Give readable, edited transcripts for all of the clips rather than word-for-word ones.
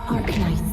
Arknights.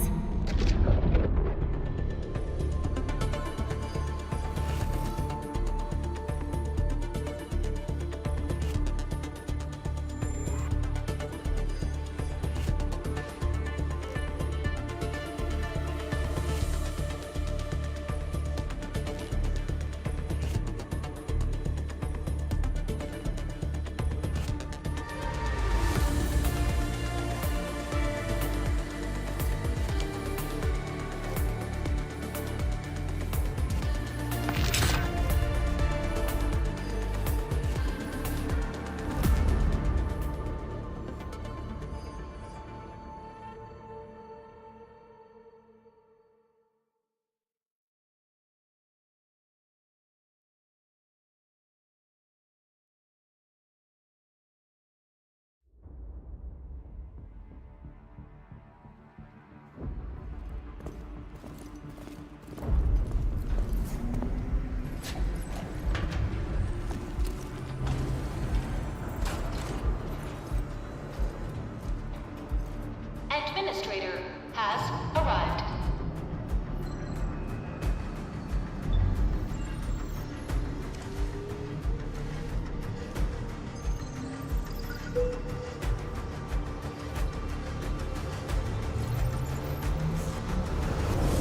Administrator has arrived.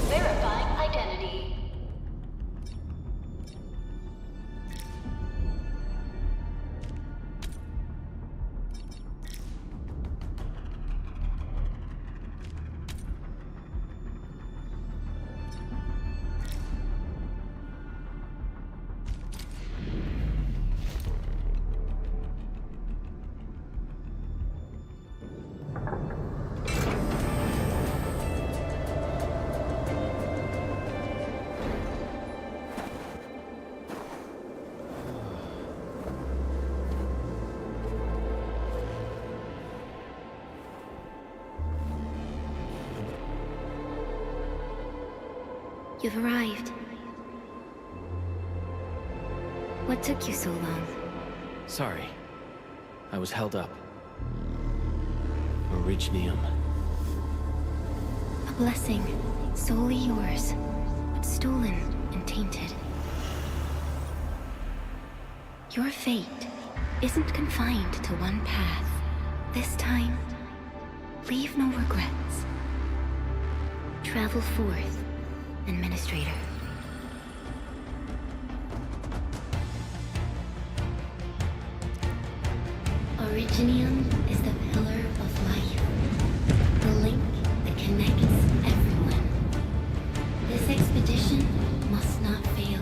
Verifying identity. You've arrived. What took you so long? Sorry. I was held up. Originium. A blessing, solely yours, but stolen and tainted. Your fate isn't confined to one path. This time, leave no regrets. Travel forth, Administrator. Originium is the pillar of life, the link that connects everyone. This expedition must not fail.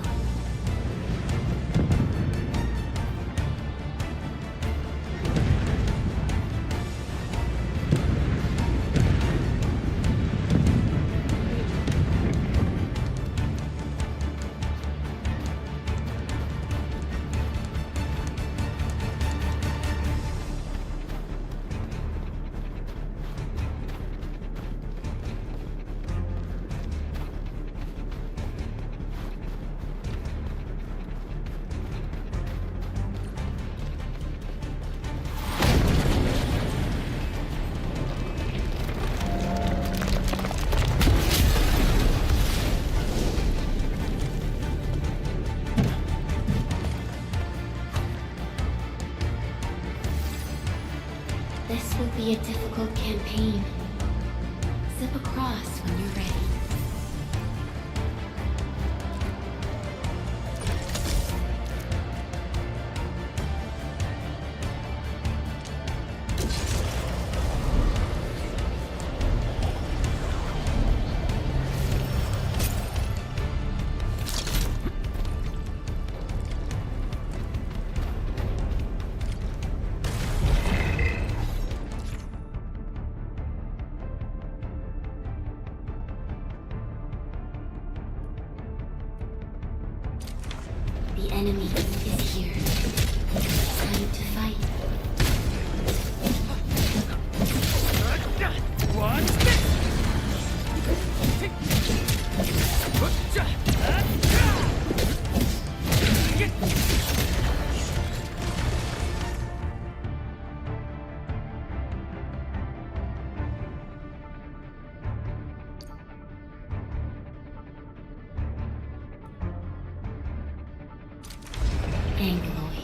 This will be a difficult campaign. Zip across when you're ready. The enemy is here. Time to fight. Watch this! Angloy.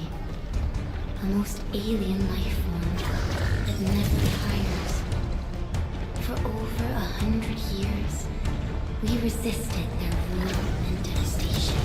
A most alien life form that never tires. For over 100 years, we resisted their rule and devastation.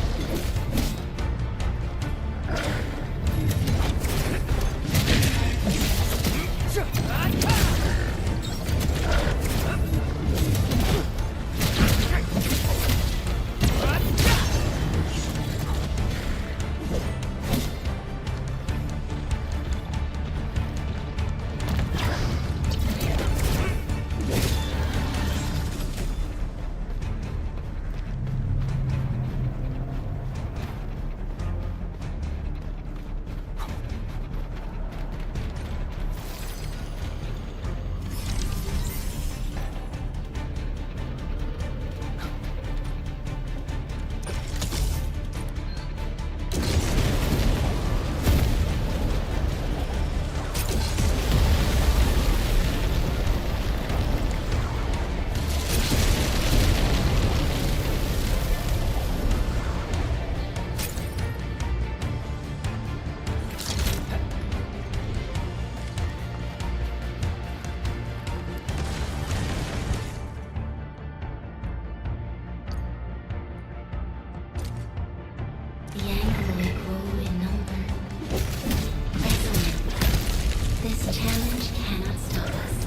The Angloy grow in number. Excellent. This challenge cannot stop us.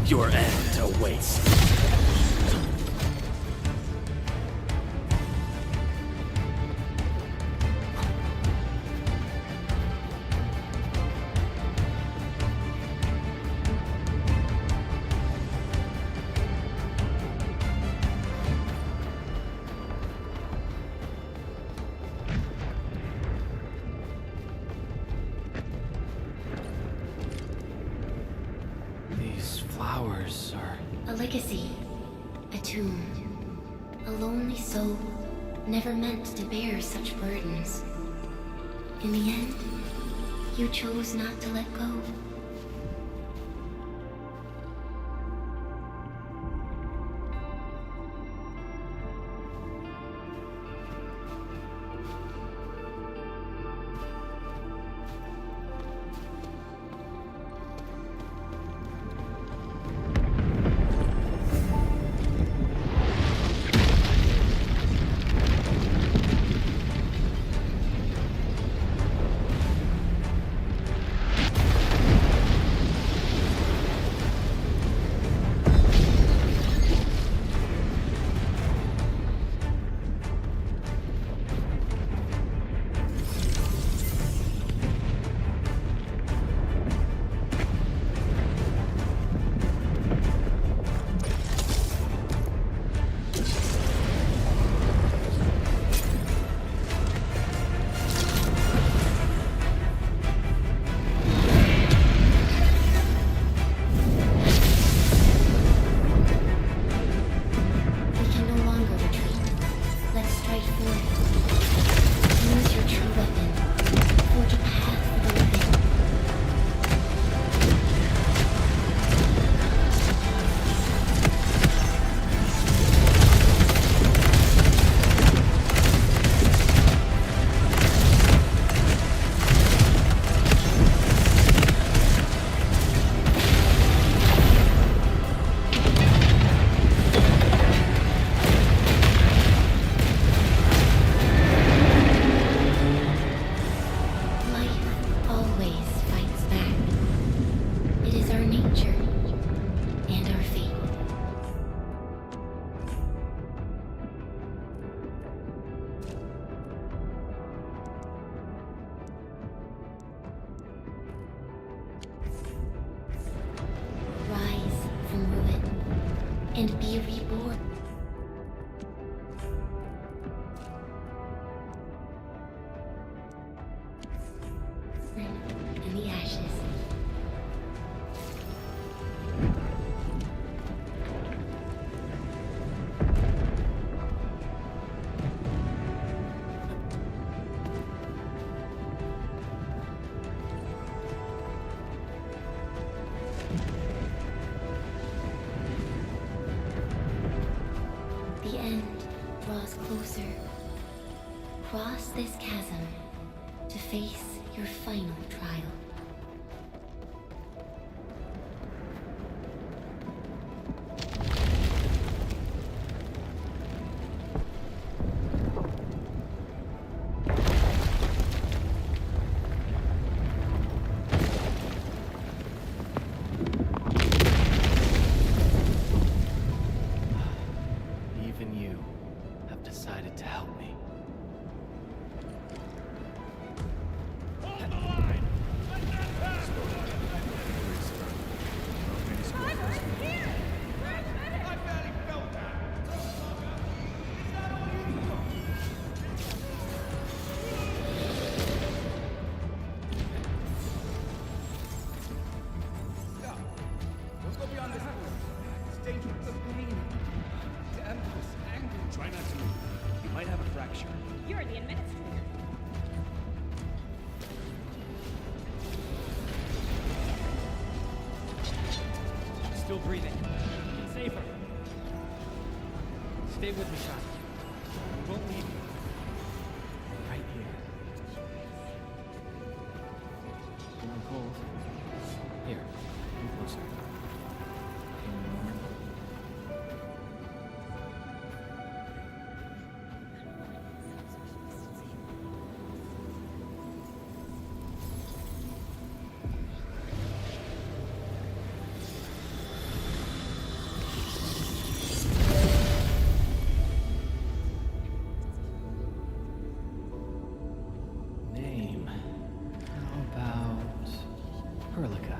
Your end awaits. These flowers are... A legacy. A tomb. A lonely soul, never meant to bear such burdens. In the end, you chose not to let go. and be reborn. In the ashes. The end draws closer. Cross this chasm to face your final trial. Even you have decided to help me. Don't go beyond this point. It's dangerous. The pain. Dampness, anger. Try not to move. You might have a fracture. You're the administrator. Still breathing. Get safer. Stay with me, Sean. We won't leave you. Right here. Feeling cold? Here, come closer. Feeling warm? Name. How about Perlica?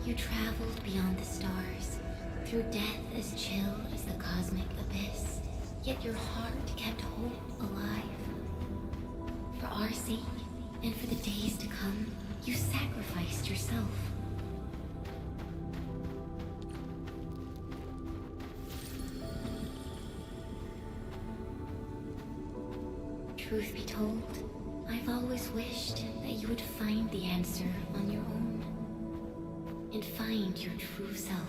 You traveled beyond the stars, through death as chill as the cosmic abyss, yet your heart kept hope alive. For our sake, and for the days to come, you sacrificed yourself. Truth be told, I've always wished that you would find the answer on your own. And find your true self.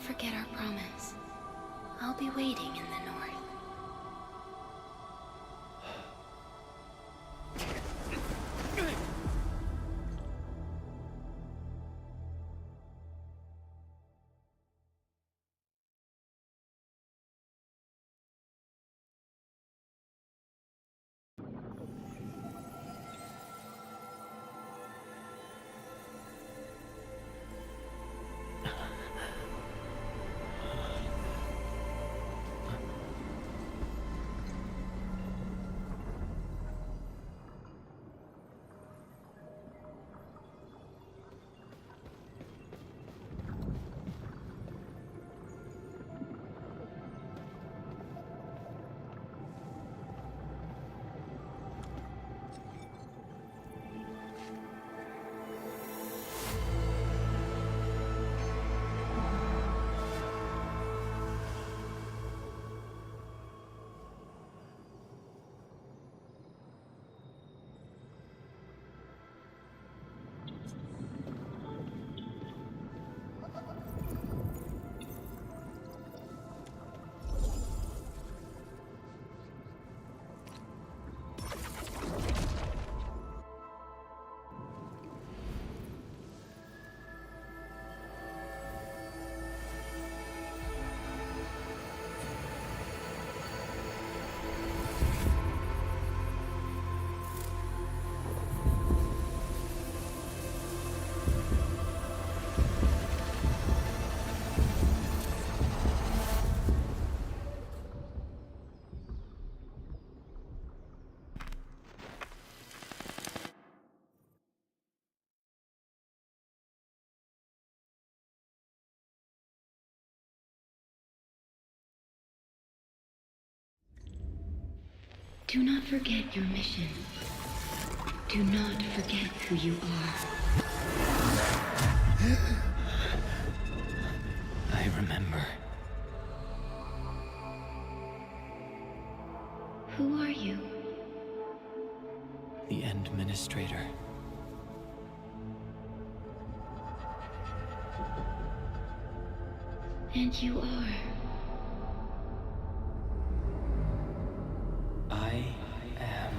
Don't forget our promise. I'll be waiting in the north. Do not forget your mission. Do not forget who you are. I remember. Who are you? The Administrator. And you are. I am.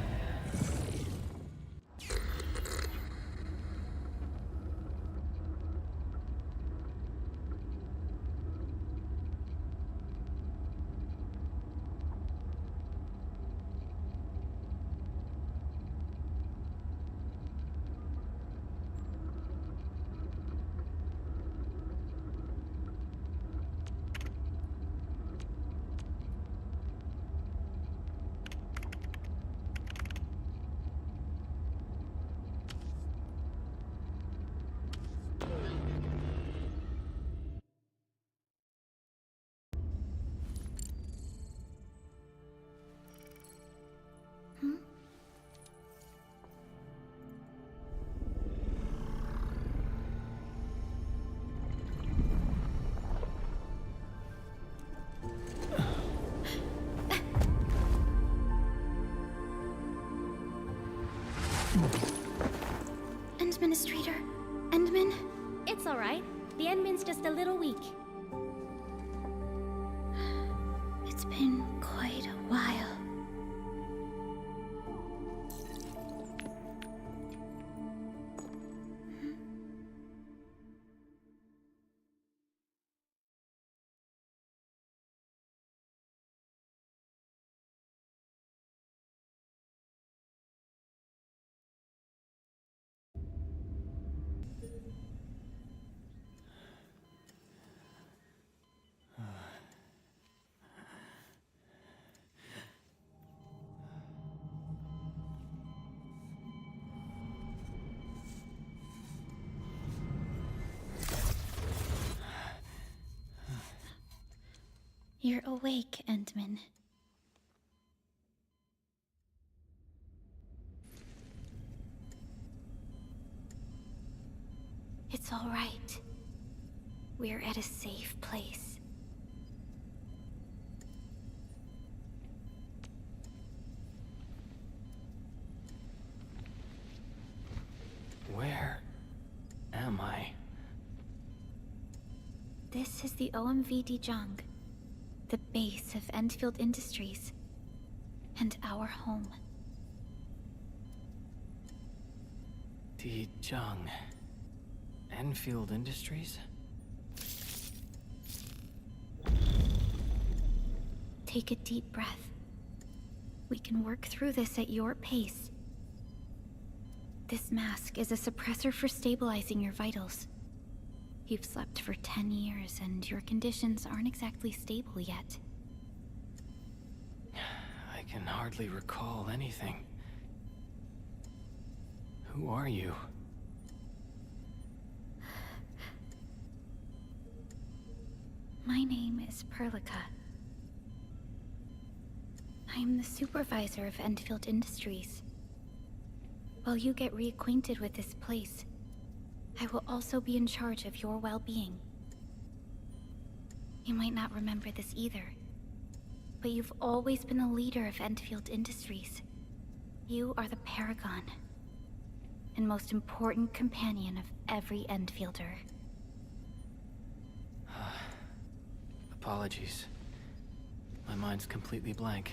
Administrator, Endman? It's all right. The Endman's just a little weak. It's been quite a while. You're awake, Endman. It's all right. We're at a safe place. Where am I? This This is the OMV Dijong, the base of Endfield Industries, and our home. Dijong. Enfield Industries? Take a deep breath. We can work through this at your pace. This mask is a suppressor for stabilizing your vitals. You've slept for 10 years, and your conditions aren't exactly stable yet. I can hardly recall anything. Who are you? My name is Perlica. I am the supervisor of Endfield Industries. While you get reacquainted with this place, I will also be in charge of your well-being. You might not remember this either, but you've always been the leader of Endfield Industries. You are the paragon, and most important companion of every Endfielder. Apologies. My mind's completely blank.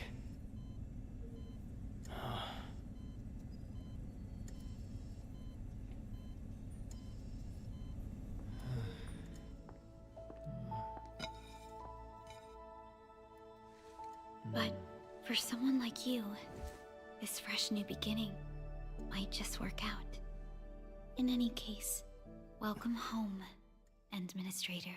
But for someone like you, this fresh new beginning might just work out. In any case, welcome home, Administrator.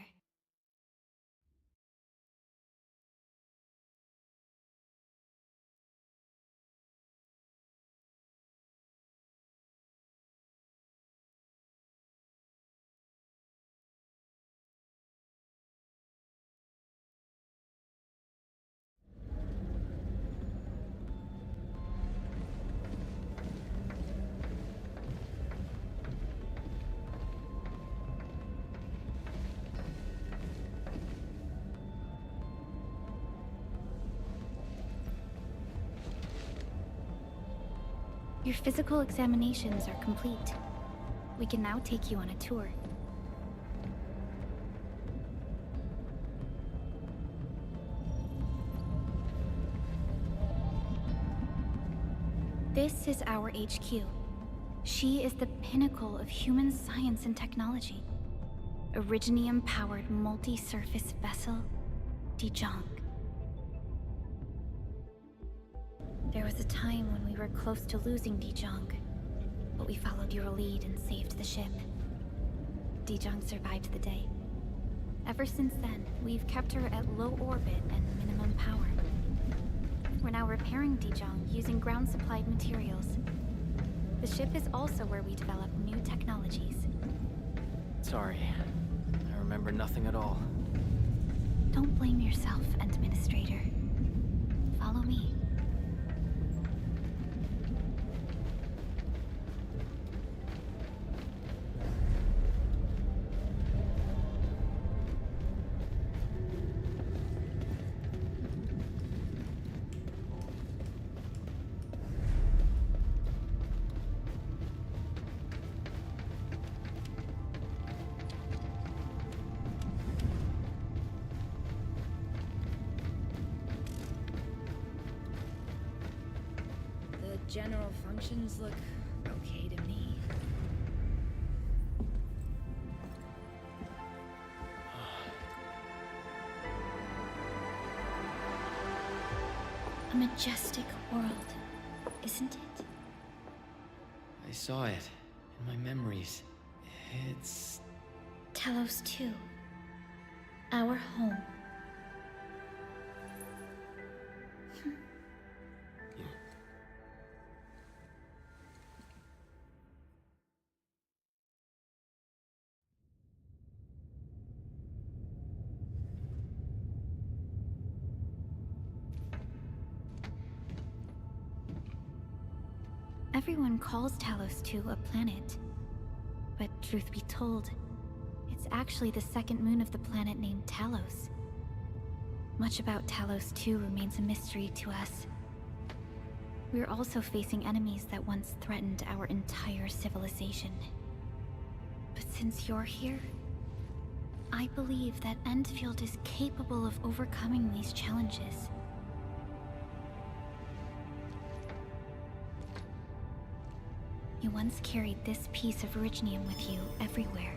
Your physical examinations are complete. We can now take you on a tour. This is our HQ. She is the pinnacle of human science and technology. Originium-powered multi-surface vessel, Dijong. There was a time when we were close to losing Dijong, but we followed your lead and saved the ship. Dijong survived the day. Ever since then, we've kept her at low orbit and minimum power. We're now repairing Dijong using ground-supplied materials. The ship is also where we develop new technologies. Sorry. I remember nothing at all. Don't blame yourself, Administrator. Follow me. General functions look okay to me. A majestic world, isn't it? I saw it in my memories. It's... Talos 2. Our home. Everyone calls Talos 2 a planet. But truth be told, it's actually the second moon of the planet named Talos. Much about Talos 2 remains a mystery to us. We're also facing enemies that once threatened our entire civilization. But since you're here, I believe that Endfield is capable of overcoming these challenges. You once carried this piece of Originium with you everywhere.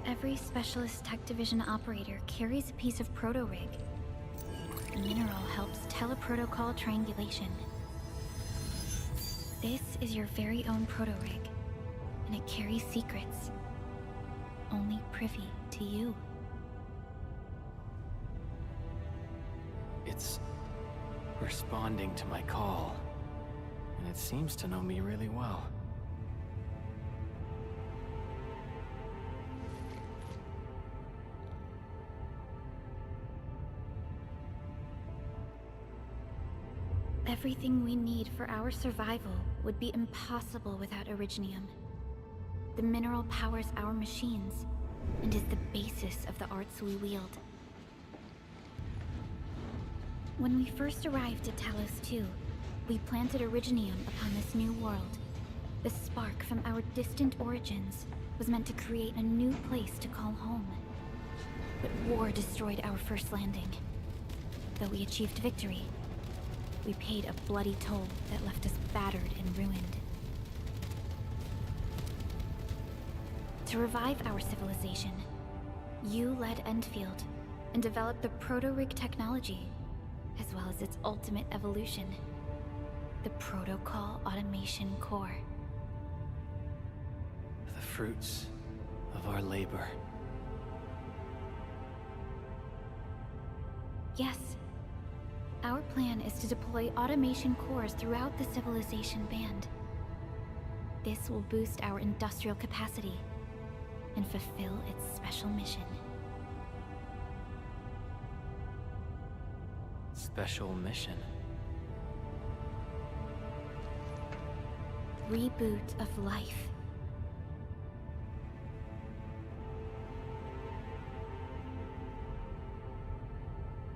Every Specialist Tech Division operator carries a piece of proto-rig. The mineral helps teleprotocol triangulation. This is your very own proto-rig, and it carries secrets. Only privy to you. It's responding to my call, and it seems to know me really well. Everything we need for our survival would be impossible without Originium. The mineral powers our machines, and is the basis of the arts we wield. When we first arrived at Talos 2, we planted Originium upon this new world. The spark from our distant origins was meant to create a new place to call home. But war destroyed our first landing. Though we achieved victory, we paid a bloody toll that left us battered and ruined. To revive our civilization, you led Endfield and developed the proto-rig technology, as well as its ultimate evolution, the Protocol Automation Core. The fruits of our labor. Yes. Our plan is to deploy automation cores throughout the civilization band. This will boost our industrial capacity and fulfill its special mission. Special mission. Reboot of life.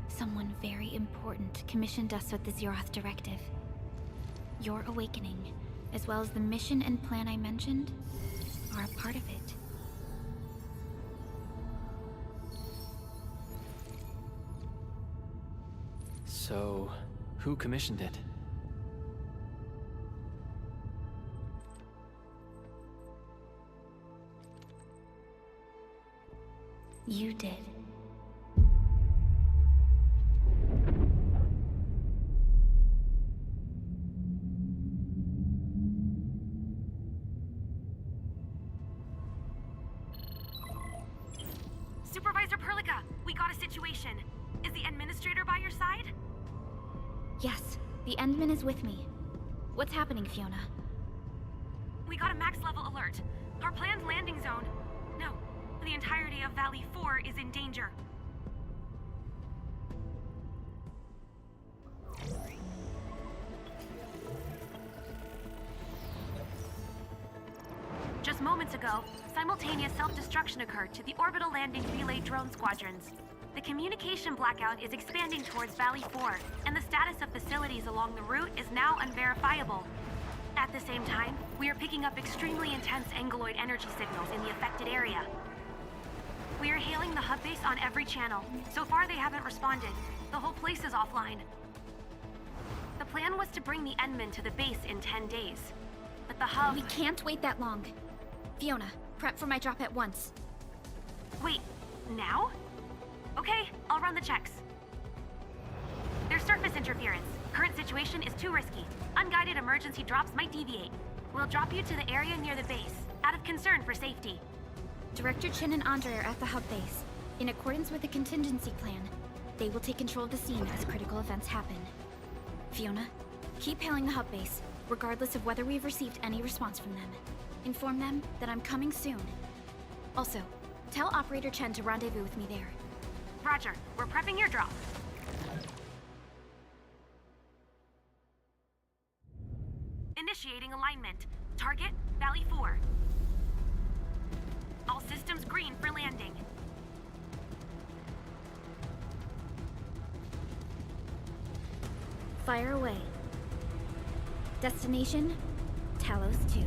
Someone very important commissioned us with the Zeroth Directive. Your awakening, as well as the mission and plan I mentioned, are a part of it. So, who commissioned it? You did. Supervisor Perlica, we got a situation. Is the administrator by your side? Yes, the Endman is with me. What's happening, Fiona? We got a max level alert. Our planned landing zone... No, the entirety of Valley 4 is in danger. Just moments ago, simultaneous self-destruction occurred to the orbital landing relay drone squadrons. The communication blackout is expanding towards Valley 4, and the status of facilities along the route is now unverifiable. At the same time, we are picking up extremely intense angeloid energy signals in the affected area. We are hailing the hub base on every channel. So far, they haven't responded. The whole place is offline. The plan was to bring the Endman to the base in 10 days. But the hub... We can't wait that long. Fiona, prep for my drop at once. Wait, now? Okay, I'll run the checks. There's surface interference. Current situation is too risky. Unguided emergency drops might deviate. We'll drop you to the area near the base, out of concern for safety. Director Chin and Andre are at the hub base. In accordance with the contingency plan, they will take control of the scene as critical events happen. Fiona, keep hailing the hub base, regardless of whether we've received any response from them. Inform them that I'm coming soon. Also, tell Operator Chen to rendezvous with me there. Roger, we're prepping your drop. Initiating alignment. Target, Valley 4. All systems green for landing. Fire away. Destination? Talos 2.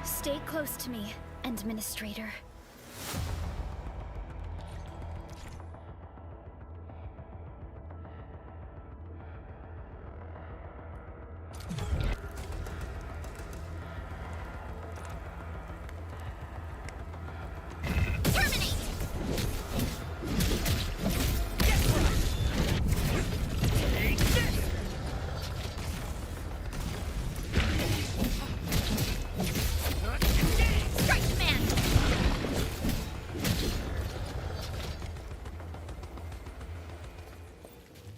Stay close to me, Administrator.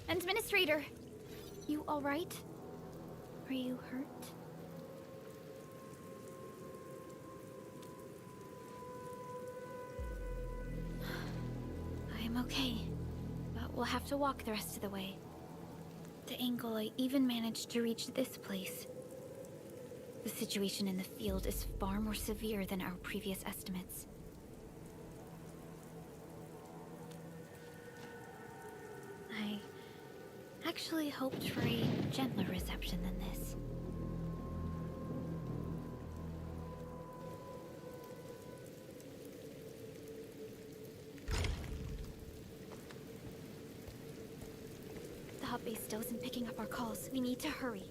Administrator, you all right? Are you hurt? I'm okay, but we'll have to walk the rest of the way. The angle I even managed to reach this place. The situation in the field is far more severe than our previous estimates. I actually hoped for a gentler reception than this. The hub base still isn't picking up our calls. We need to hurry.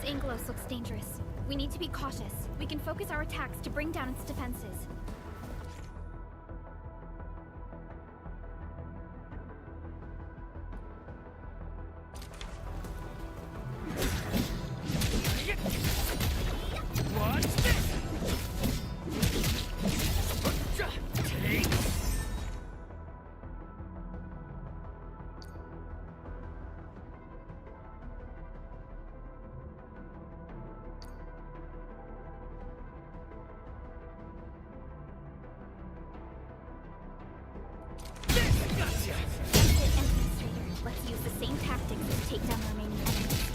Anglos looks dangerous. We need to be cautious. We can focus our attacks to bring down its defenses. Let's use the same tactics to take down the remaining enemies.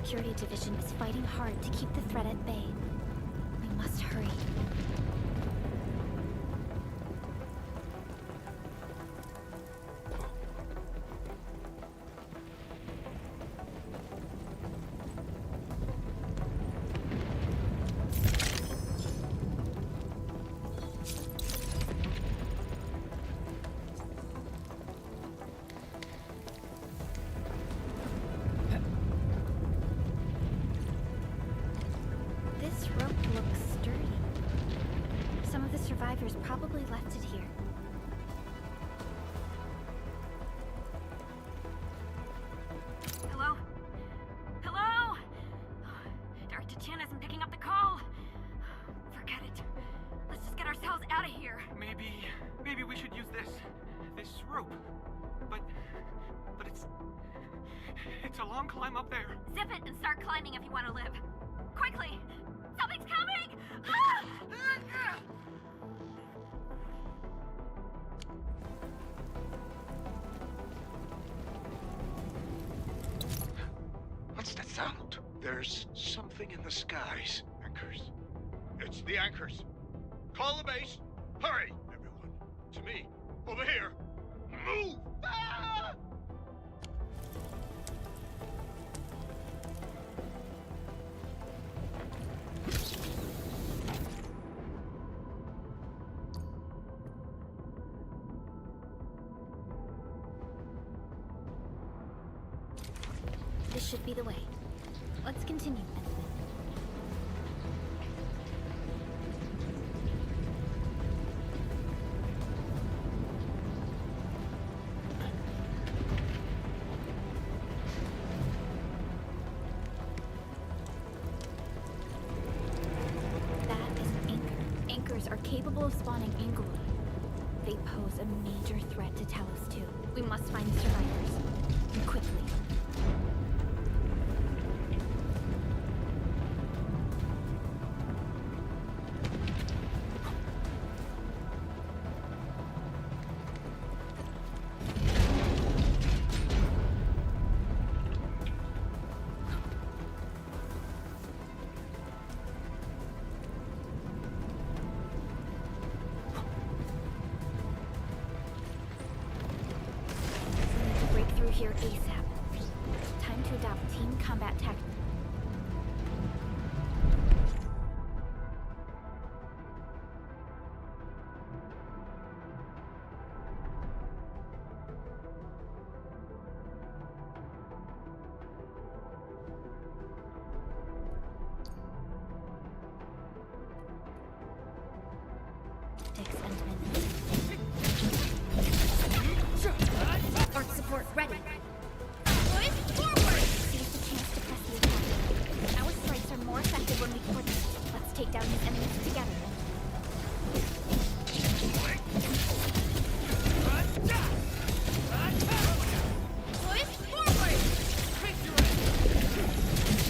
security division is fighting hard to keep the threat at bay. We must hurry. This rope looks sturdy. Some of the survivors probably left it here. Hello? Hello? Dr. Chin isn't picking up the call. Forget it. Let's just get ourselves out of here. Maybe we should use this rope. But it's a long climb up there. Zip it and start climbing if you want to live. Quickly! Something's coming! Ah! What's that sound? There's something in the skies. Anchors. It's the anchors. Call the base. Hurry, everyone. To me. Over here. Move! Ah! This should be the way. Let's continue, Endman. That is an anchor. Anchors are capable of spawning Angoli. They pose a major threat to Talos too. We must find the survivors. And quickly. Here ASAP. Time to adopt team combat tactics. Earth support ready. Push forward! Seize the chance to press the attack. Our strikes are more effective when we coordinate. Let's take down these enemies together. Push forward!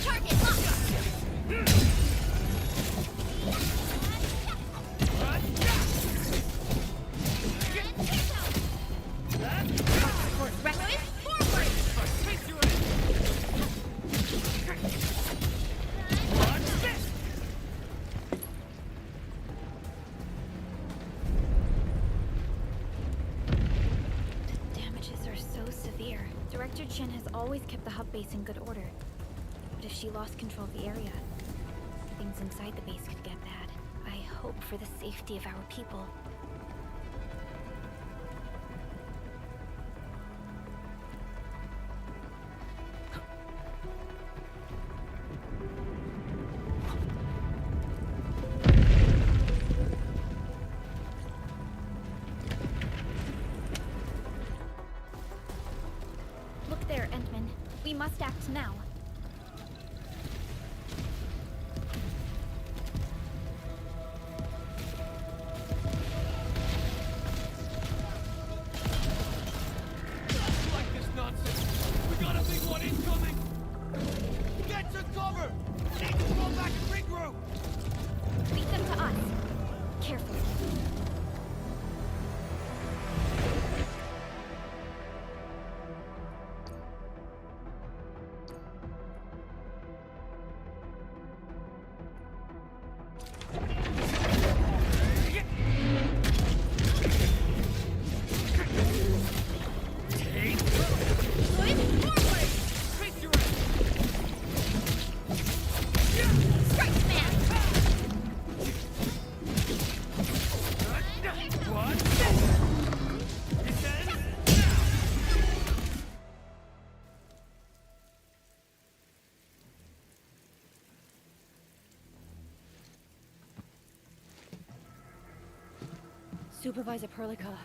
Target locked! Director Chen has always kept the hub base in good order. But if she lost control of the area, things inside the base could get bad. I hope for the safety of our people. Look there, Endman. We must act now. Like this nonsense. We got a big one incoming. Get to cover. We need to fall back and regroup. Lead them to us. Carefully. Supervisor Perlica,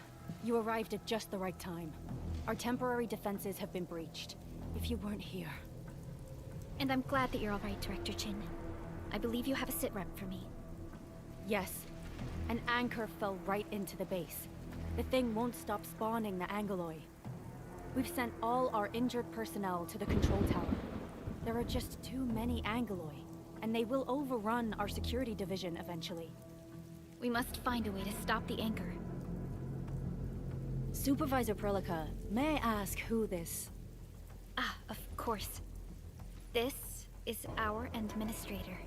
you arrived at just the right time. Our temporary defenses have been breached. If you weren't here... And I'm glad that you're all right, Director Chin. I believe you have a sit rep for me. Yes. An anchor fell right into the base. The thing won't stop spawning the Angoloi. We've sent all our injured personnel to the control tower. There are just too many Angoloi, and they will overrun our security division eventually. We must find a way to stop the anchor. Supervisor Perlica, may I ask who this... Ah, of course. This is our administrator.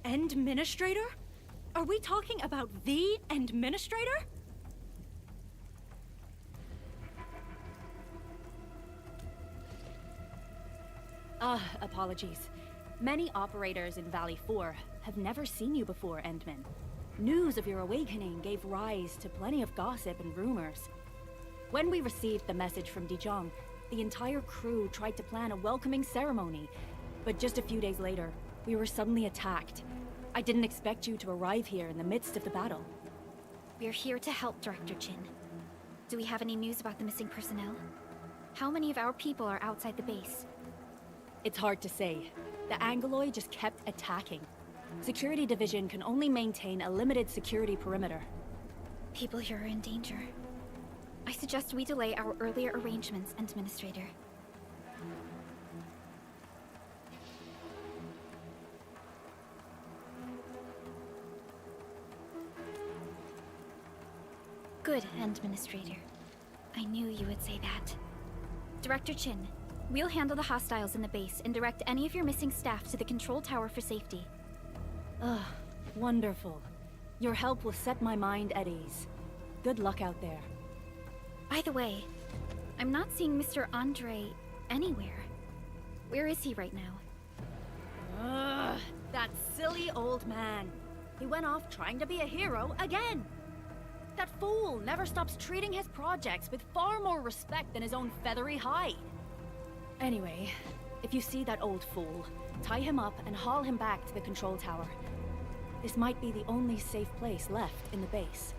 Administrator? Are we talking about the administrator? Apologies. Many operators in Valley 4 have never seen you before, Endman. News of your awakening gave rise to plenty of gossip and rumors. When we received the message from Dijong, the entire crew tried to plan a welcoming ceremony, but just a few days later, we were suddenly attacked. I didn't expect you to arrive here in the midst of the battle. We're here to help, Director Chin. Do we have any news about the missing personnel? How many of our people are outside the base? It's hard to say. The Angoloi just kept attacking. Security Division can only maintain a limited security perimeter. People here are in danger. I suggest we delay our earlier arrangements, Administrator. Good, Administrator. I knew you would say that. Director Chin, we'll handle the hostiles in the base and direct any of your missing staff to the control tower for safety. Ugh, wonderful. Your help will set my mind at ease. Good luck out there. By the way, I'm not seeing Mr. Andre anywhere. Where is he right now? Ugh, that silly old man. He went off trying to be a hero again. That fool never stops treating his projects with far more respect than his own feathery hide. Anyway, if you see that old fool, tie him up and haul him back to the control tower. This might be the only safe place left in the base.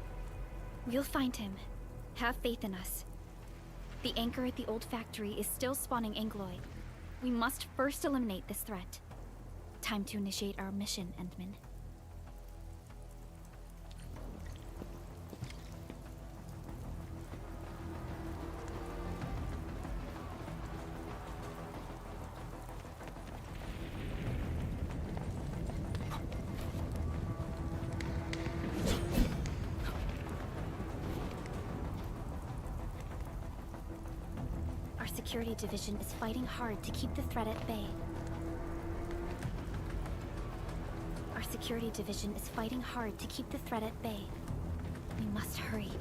We'll find him. Have faith in us. The anchor at the old factory is still spawning Angoloi. We must first eliminate this threat. Time to initiate our mission, Endman. Security Division is fighting hard to keep the threat at bay. Our Security Division is fighting hard to keep the threat at bay. We must hurry.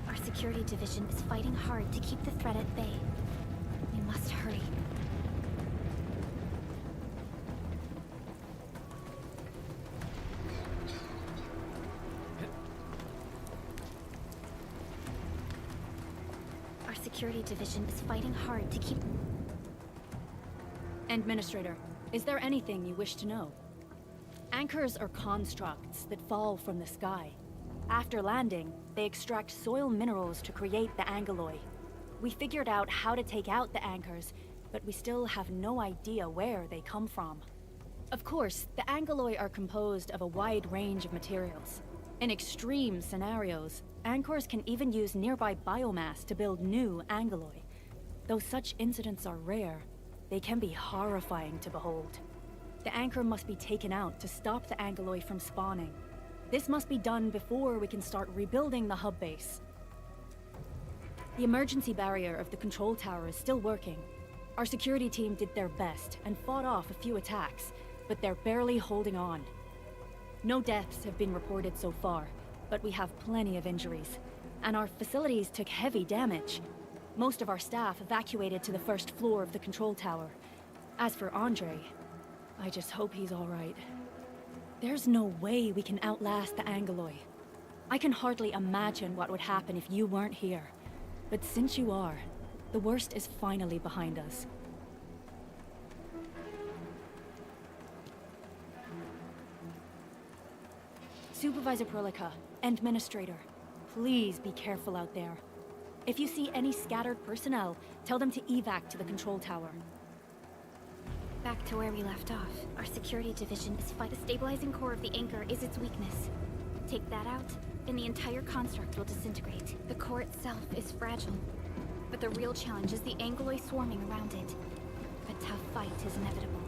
Our Security Division is fighting hard to keep the threat at bay. We must hurry. Security Division is fighting hard to keep... Administrator, is there anything you wish to know? Anchors are constructs that fall from the sky. After landing, they extract soil minerals to create the Angoloi. We figured out how to take out the anchors, but we still have no idea where they come from. Of course, the Angoloi are composed of a wide range of materials. In extreme scenarios, anchors can even use nearby biomass to build new Angoloi. Though such incidents are rare, they can be horrifying to behold. The anchor must be taken out to stop the Angoloi from spawning. This must be done before we can start rebuilding the hub base. The emergency barrier of the control tower is still working. Our security team did their best and fought off a few attacks, but they're barely holding on. No deaths have been reported so far, but we have plenty of injuries, and our facilities took heavy damage. Most of our staff evacuated to the first floor of the control tower. As for Andre, I just hope he's all right. There's no way we can outlast the Angoloi. I can hardly imagine what would happen if you weren't here. But since you are, the worst is finally behind us. Supervisor Perlica, Administrator, please be careful out there. If you see any scattered personnel, tell them to evac to the control tower. Back to where we left off. Our security division is fight. The stabilizing core of the anchor is its weakness. Take that out, and the entire construct will disintegrate. The core itself is fragile, but the real challenge is the Angoloi swarming around it. A tough fight is inevitable.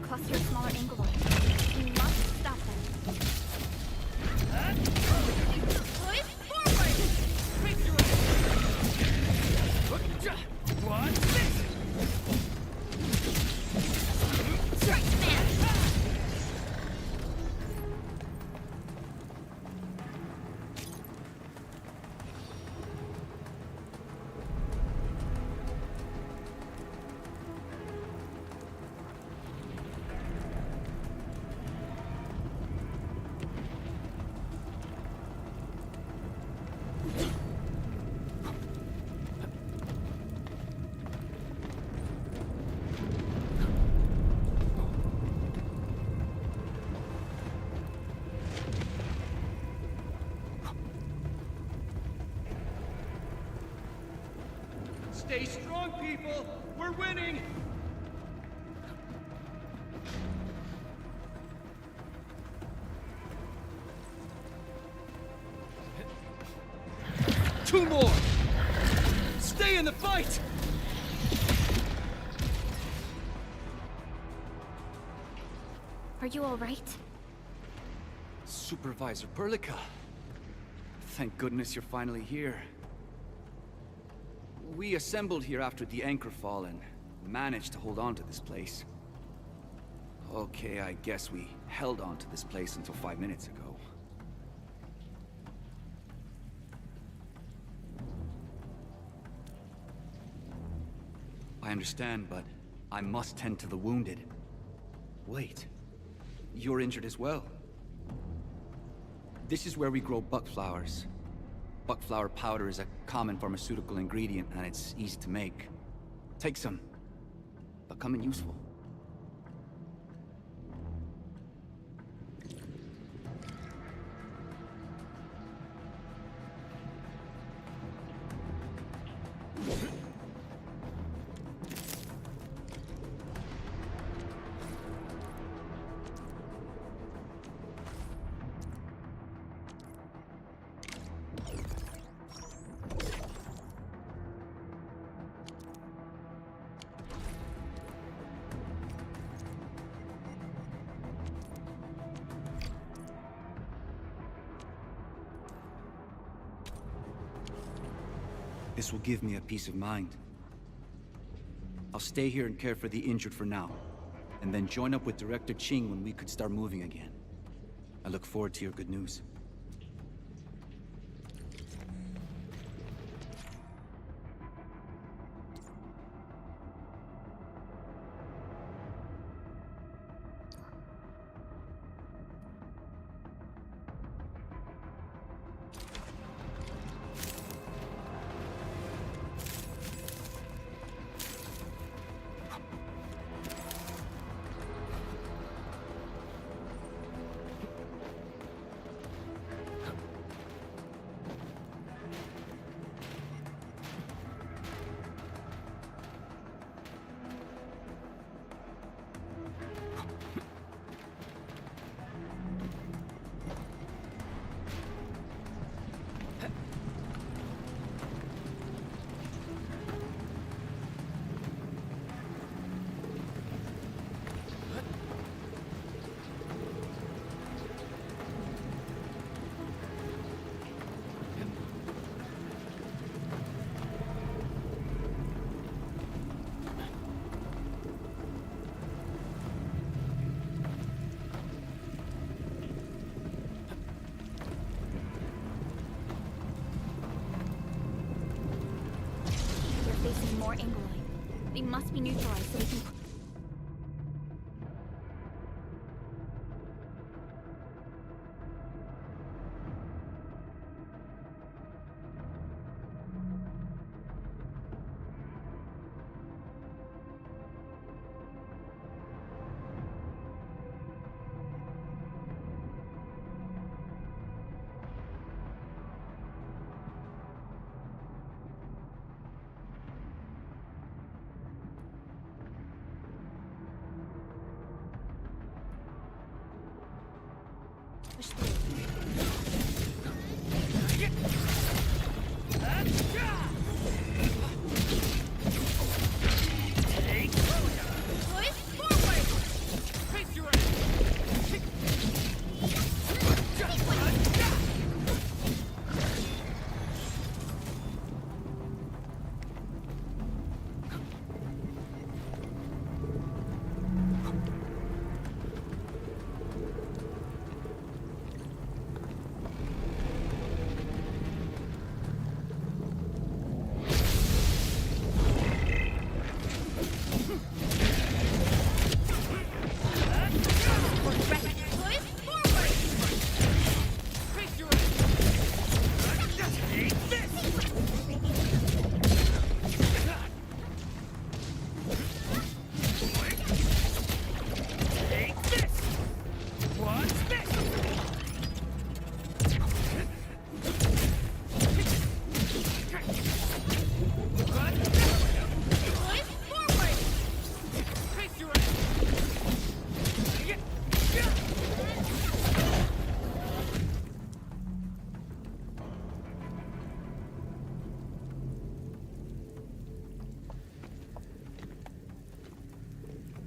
Cluster of smaller Angoloi. We must stop them. Push forward! What? Strike man! Stay strong, people! We're winning! Two more! Stay in the fight! Are you all right? Supervisor Perlica. Thank goodness you're finally here. We assembled here after the anchor fall and managed to hold on to this place. Okay, I guess we held on to this place until 5 minutes ago. I understand, but I must tend to the wounded. Wait, you're injured as well. This is where we grow buckflowers. Buckflower powder is a common pharmaceutical ingredient, and it's easy to make. Take some. Becoming useful. This will give me a peace of mind. I'll stay here and care for the injured for now, and then join up with Director Ching when we could start moving again. I look forward to your good news. Facing more Angoloi. They must be neutralized so we can... push through.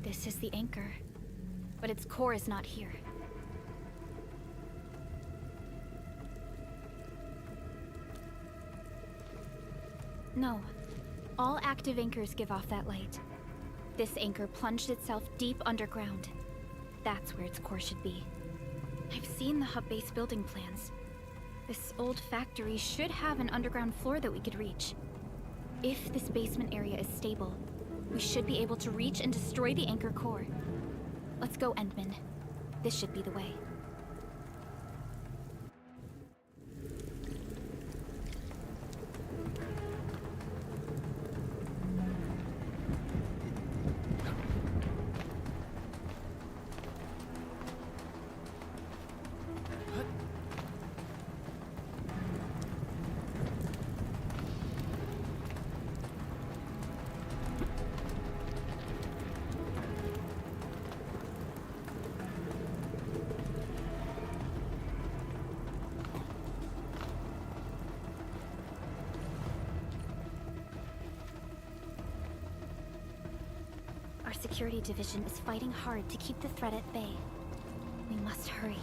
This is the anchor, but its core is not here. No. All active anchors give off that light. This anchor plunged itself deep underground. That's where its core should be. I've seen the hub base building plans. This old factory should have an underground floor that we could reach. If this basement area is stable, we should be able to reach and destroy the anchor core. Let's go, Endman. This should be the way. Our security division is fighting hard to keep the threat at bay. We must hurry.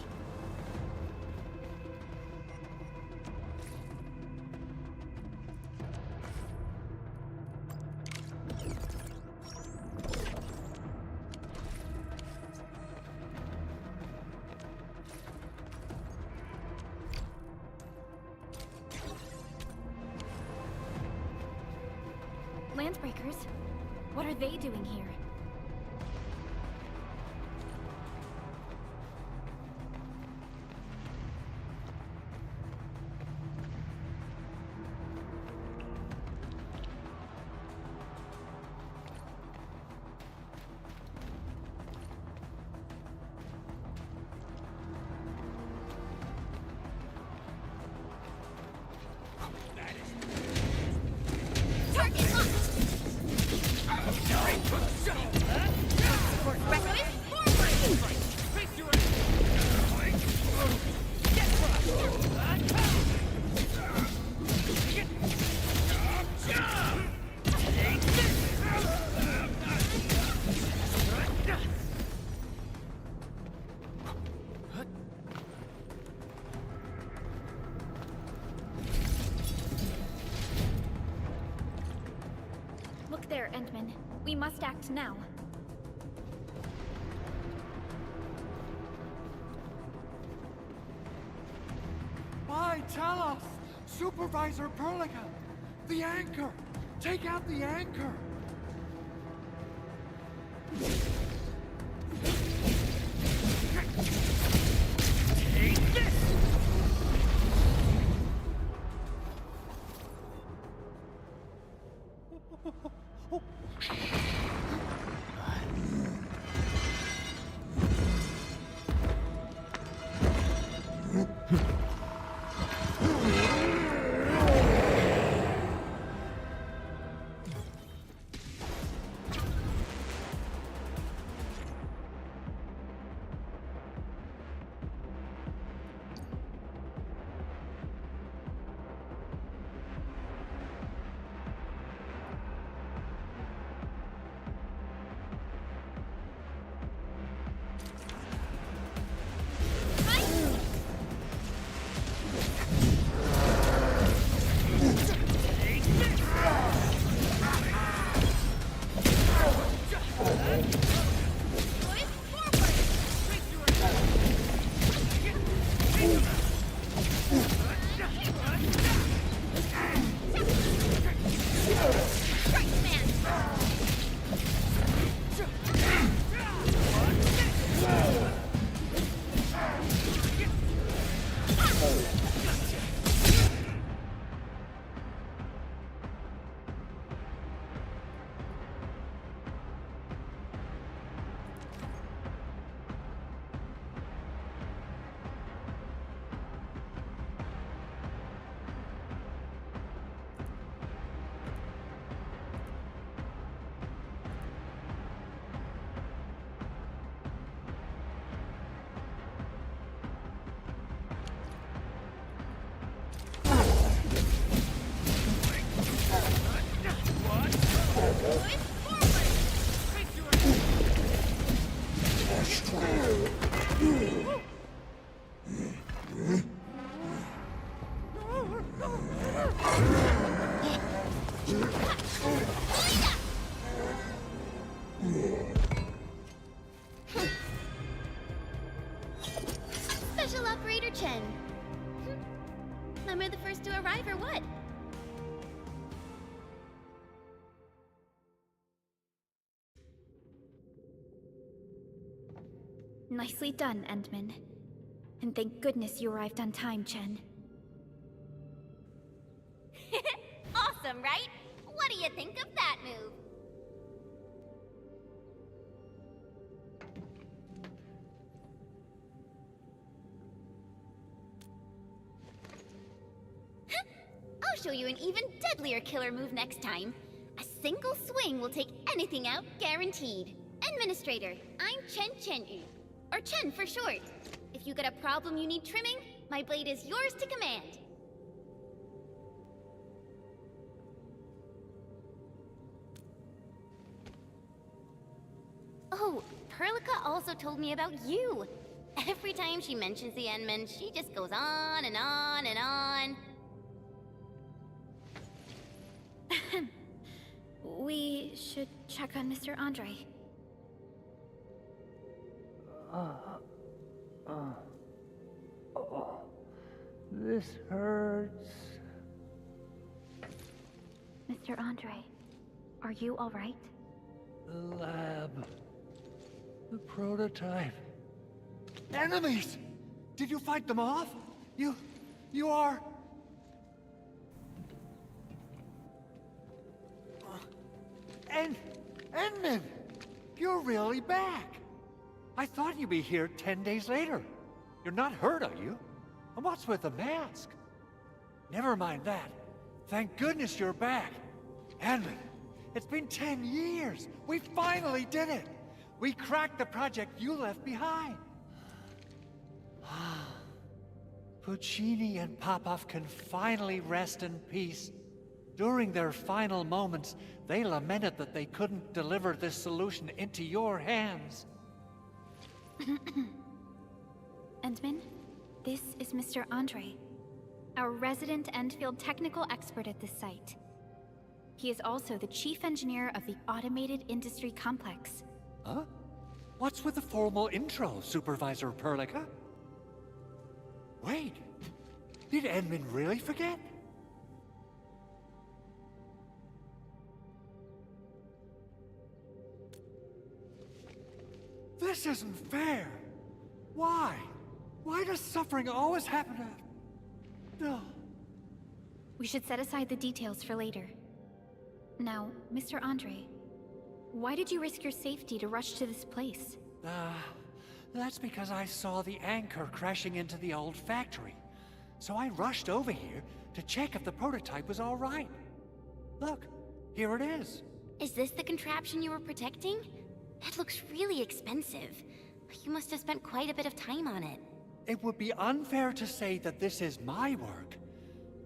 Landbreakers? What are they doing here? Look there, Endman. We must act now. Why, tell us! Supervisor Perlica! The anchor! Take out the anchor! Take this! Special Operator Chen. Am I the first to arrive or what? Nicely done, Endman. And thank goodness you arrived on time, Chen. Awesome, right? What do you think of that move? I'll show you an even deadlier killer move next time. A single swing will take anything out, guaranteed. Administrator, I'm Chen, or Chen for short. If you got a problem you need trimming, my blade is yours to command. Oh, Perlica also told me about you. Every time she mentions the Endman, she just goes on and on and on. We should check on Mr. Andre. This hurts. Mr. Andre, Are you alright? The lab. The prototype. Enemies! Did you fight them off? You are... Enmin! You're really back! I thought you'd be here 10 days later. You're not hurt, are you? And what's with the mask? Never mind that. Thank goodness you're back. Enmin, it's been 10 years. We finally did it. We cracked the project you left behind. Puccini and Popov can finally rest in peace. During their final moments, they lamented that they couldn't deliver this solution into your hands. Endman, this is Mr. Andre, our resident Endfield technical expert at this site. He is also the chief engineer of the Automated Industry Complex. Huh? What's with the formal intro, Supervisor Perlica? Wait, did Edmund really forget? This isn't fair. Why? Why does suffering always happen to... No. We should set aside the details for later. Now, Mr. Andre, why did you risk your safety to rush to this place? That's because I saw the anchor crashing into the old factory. So I rushed over here to check if the prototype was all right. Look, here it is. Is this the contraption you were protecting? That looks really expensive. You must have spent quite a bit of time on it. It would be unfair to say that this is my work.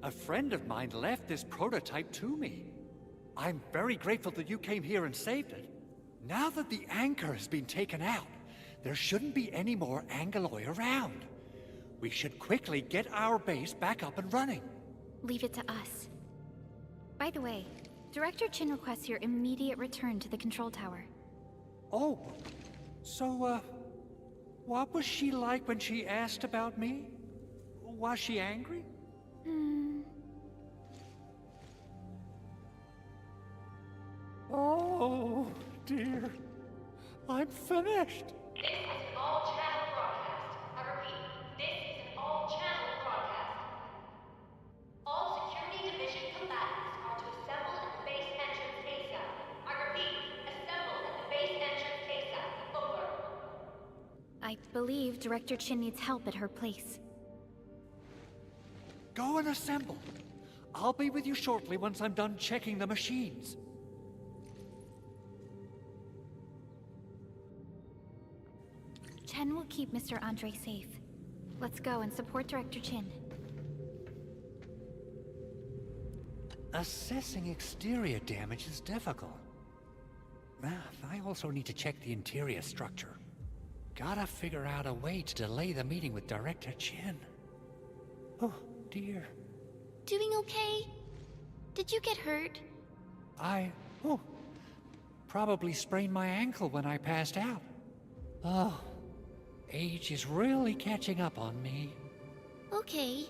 A friend of mine left this prototype to me. I'm very grateful that you came here and saved it. Now that the anchor has been taken out, there shouldn't be any more Angeloi around. We should quickly get our base back up and running. Leave it to us. By the way, Director Chin requests your immediate return to the control tower. Oh, so, what was she like when she asked about me? Was she angry? Oh, dear. I'm finished. This is an all-channel broadcast. I repeat, this is an all-channel broadcast. All security division combatants are to assemble at the base entrance ASAP. I repeat, assemble at the base entrance ASAP. Over. I believe Director Chin needs help at her place. Go and assemble. I'll be with you shortly once I'm done checking the machines. Chen will keep Mr. Andre safe. Let's go and support Director Chin. Assessing exterior damage is difficult. I also need to check the interior structure. Gotta figure out a way to delay the meeting with Director Chin. Oh, dear. Doing okay? Did you get hurt? Probably sprained my ankle when I passed out. Oh, age is really catching up on me. Okay.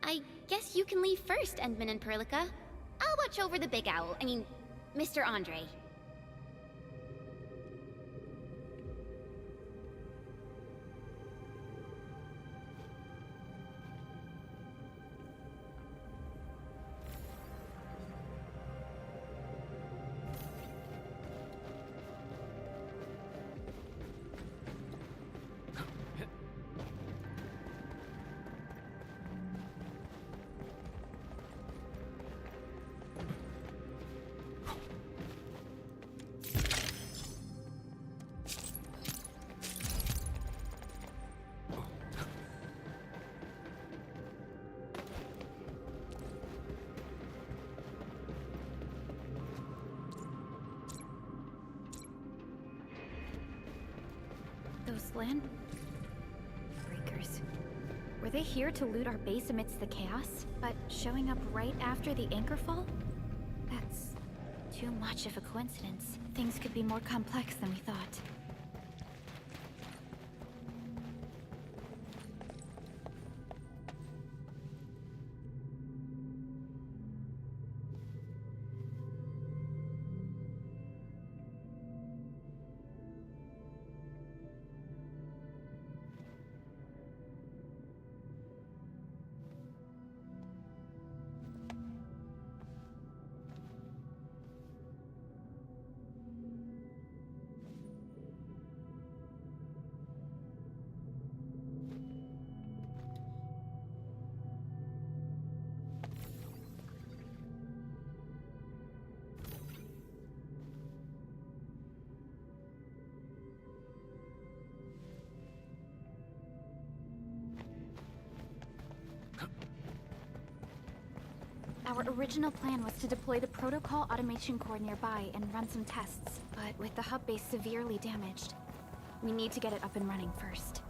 I guess you can leave first, Endman and Perlica. I'll watch over the Big Owl. Mr. Andre. Those land breakers. Were they here to loot our base amidst the chaos, but showing up right after the anchor fall? That's too much of a coincidence. Things could be more complex than we thought. Our original plan was to deploy the protocol automation core nearby and run some tests, but with the hub base severely damaged, we need to get it up and running first.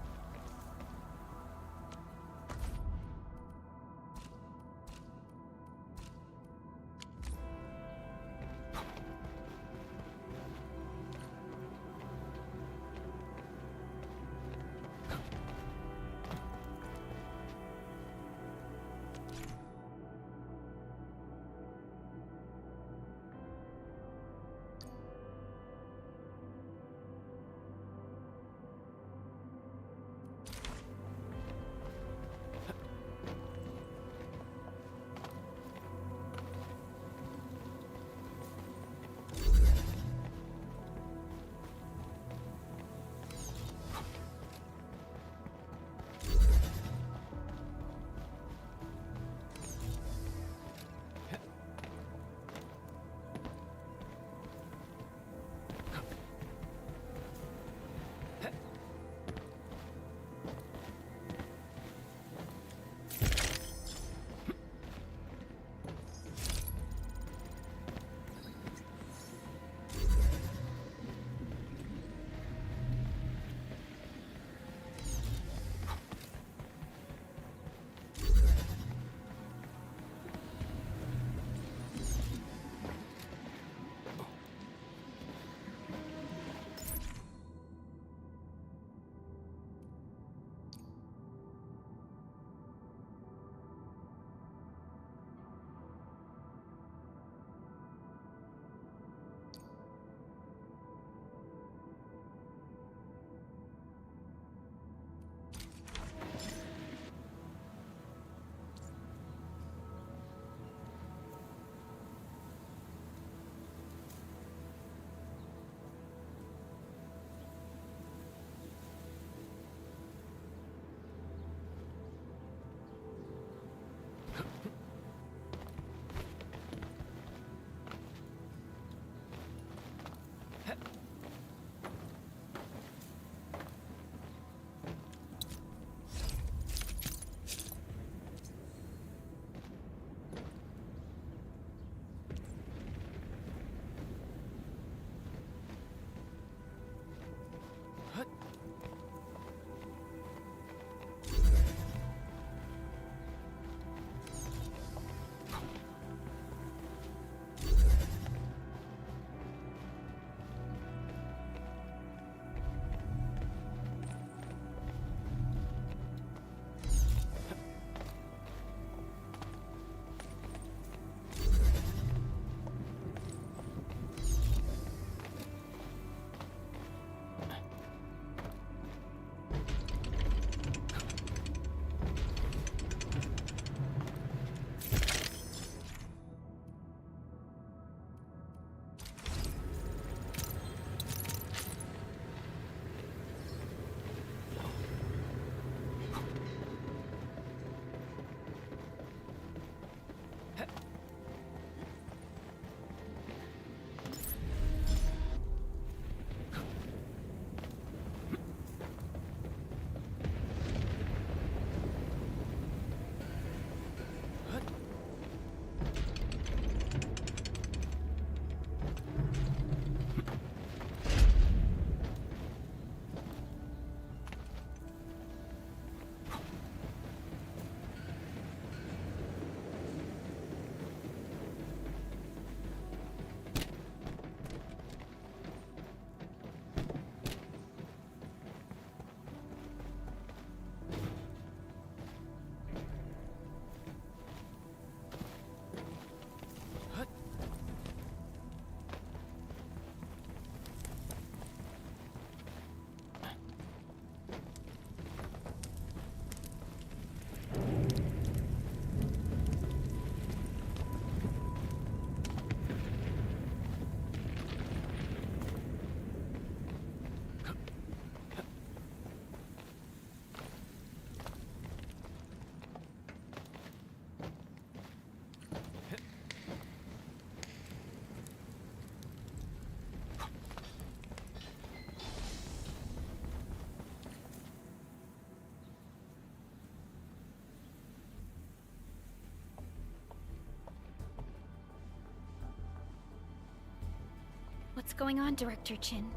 What's going on, Director Chin?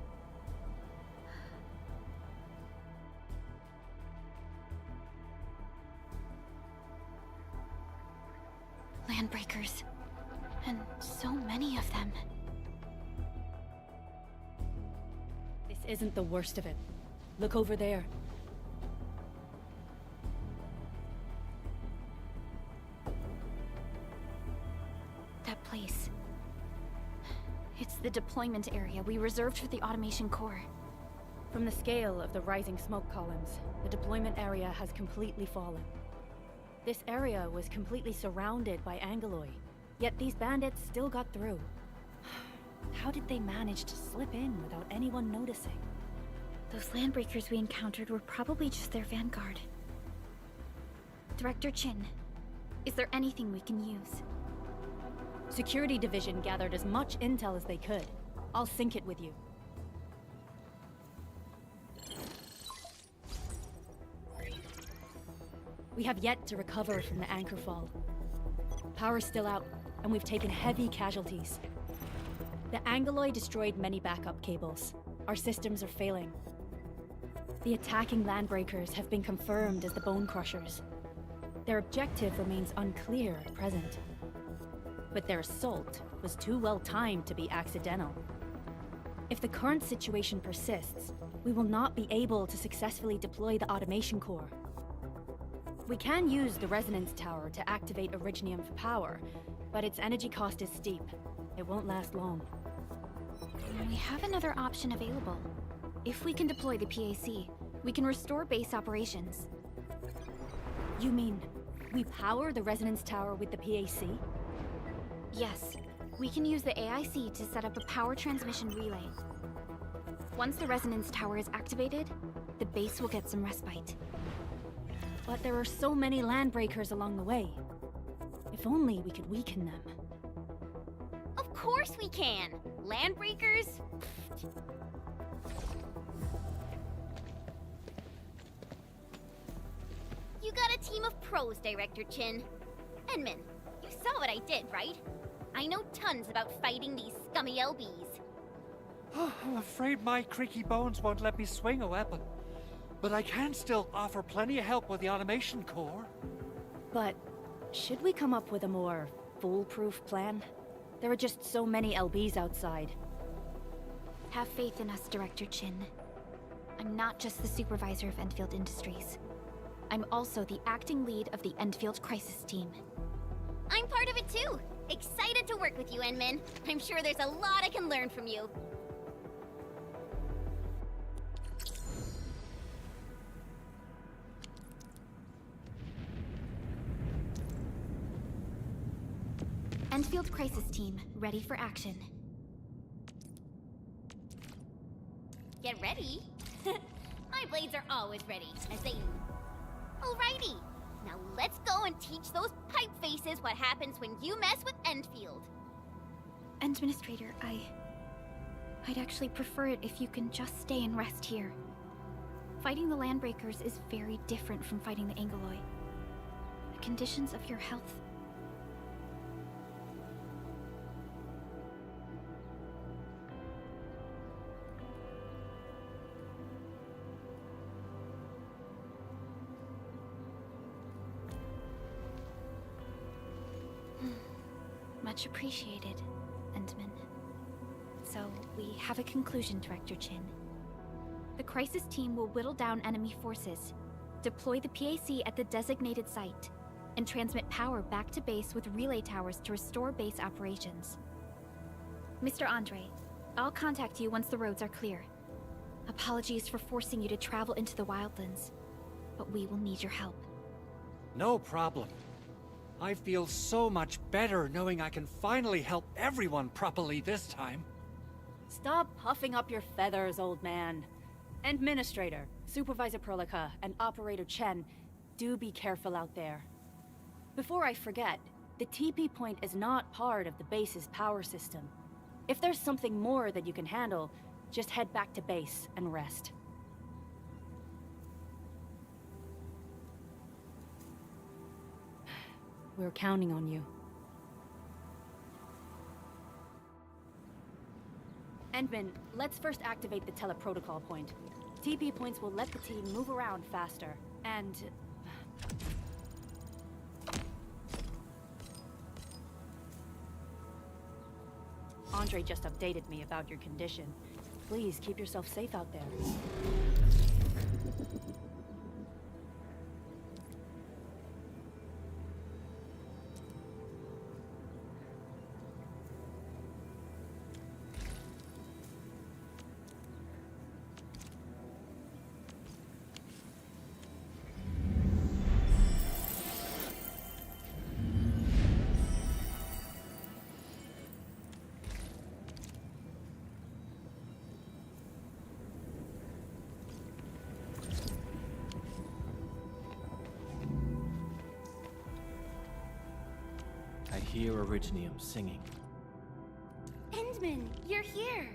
Landbreakers. And so many of them. This isn't the worst of it. Look over there. That place. It's the deployment area we reserved for the automation core. From the scale of the rising smoke columns, the deployment area has completely fallen. This area was completely surrounded by Angeloi, yet these bandits still got through. How did they manage to slip in without anyone noticing? Those landbreakers we encountered were probably just their vanguard. Director Chin, is there anything we can use? Security Division gathered as much intel as they could. I'll sync it with you. We have yet to recover from the anchor fall. Power's still out, and we've taken heavy casualties. The Angeloi destroyed many backup cables. Our systems are failing. The attacking landbreakers have been confirmed as the Bone Crushers. Their objective remains unclear at present. But their assault was too well timed to be accidental. If the current situation persists, we will not be able to successfully deploy the automation core. We can use the resonance tower to activate Originium for power, but its energy cost is steep. It won't last long. We have another option available. If we can deploy the PAC, we can restore base operations. You mean, we power the resonance tower with the PAC? Yes. We can use the AIC to set up a power transmission relay. Once the resonance tower is activated, the base will get some respite. But there are so many landbreakers along the way. If only we could weaken them. Of course we can! Landbreakers? You got a team of pros, Director Chin. Edmund, you saw what I did, right? I know tons about fighting these scummy LBs. I'm afraid my creaky bones won't let me swing a weapon. But I can still offer plenty of help with the automation core. But should we come up with a more foolproof plan? There are just so many LBs outside. Have faith in us, Director Chin. I'm not just the supervisor of Endfield Industries. I'm also the acting lead of the Endfield Crisis Team. I'm part of it too! Excited to work with you, Enmin. I'm sure there's a lot I can learn from you. Endfield Crisis Team, ready for action. Get ready? My blades are always ready, as they... Alrighty, now let's go and teach those pipe faces what happens when you mess with Endfield. Administrator, I'd actually prefer it if you can just stay and rest here. Fighting the Landbreakers is very different from fighting the Angeloi. The conditions of your health... Much appreciated, Endman. So, we have a conclusion, Director Chin. The Crisis Team will whittle down enemy forces, deploy the PAC at the designated site, and transmit power back to base with relay towers to restore base operations. Mr. Andre, I'll contact you once the roads are clear. Apologies for forcing you to travel into the wildlands, but we will need your help. No problem. I feel so much better knowing I can finally help everyone properly this time. Stop puffing up your feathers, old man. Administrator, Supervisor Perlica, and Operator Chen, do be careful out there. Before I forget, the TP point is not part of the base's power system. If there's something more that you can handle, just head back to base and rest. We're counting on you. Endman, let's first activate the teleprotocol point. TP points will let the team move around faster, and... Andre just updated me about your condition. Please keep yourself safe out there. I hear Originium singing. Endman, you're here!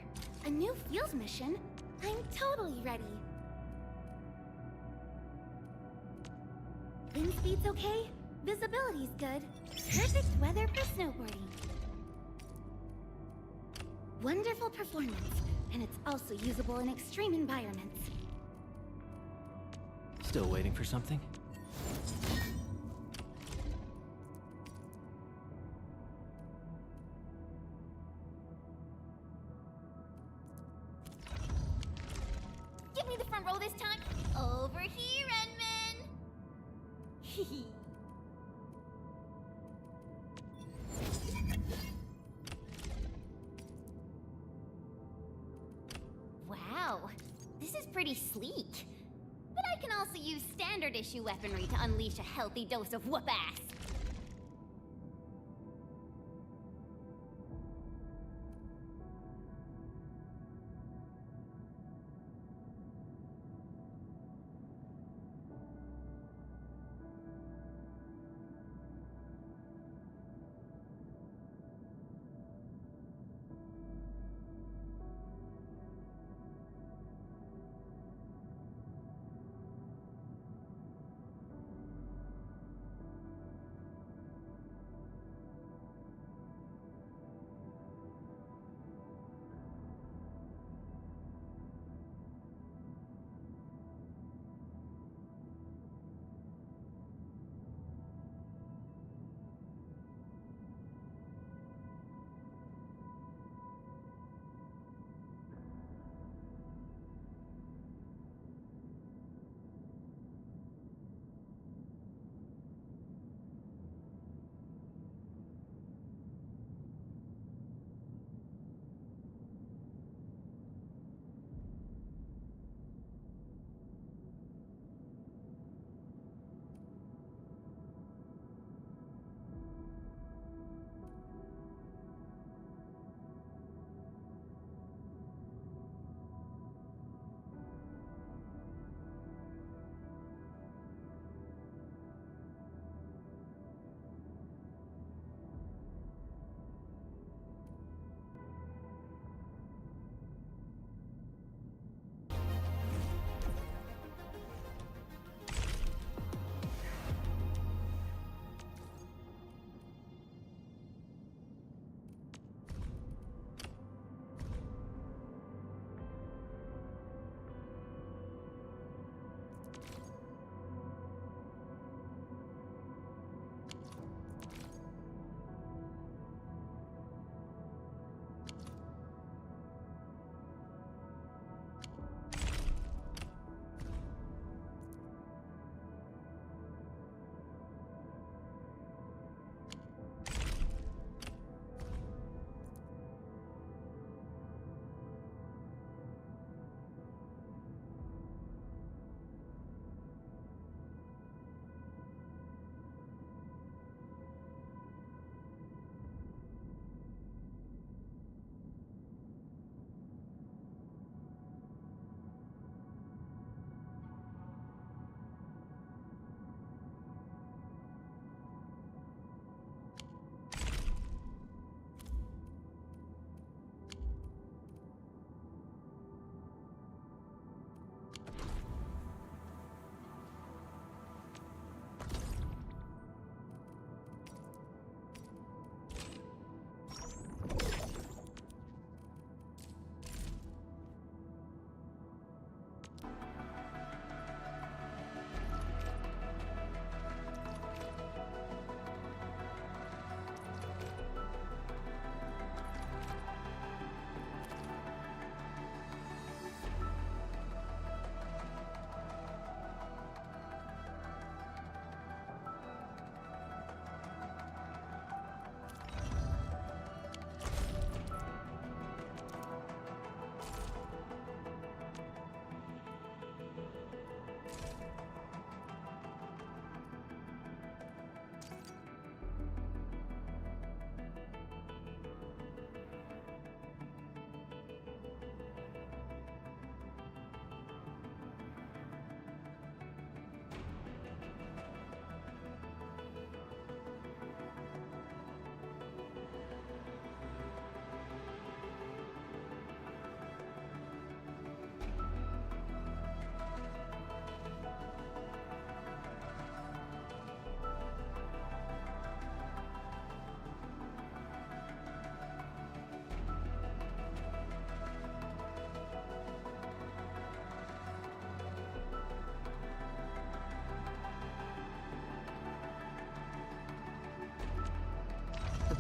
A new field mission? I'm totally ready. Wind speed's okay? Visibility's good. Perfect weather for snowboarding. Wonderful performance, and it's also usable in extreme environments. Still waiting for something? Give me the front row this time. Over here, Endman! Hehe. Wow, this is pretty sleek. But I can also use standard issue weaponry to unleash a healthy dose of whoop-ass.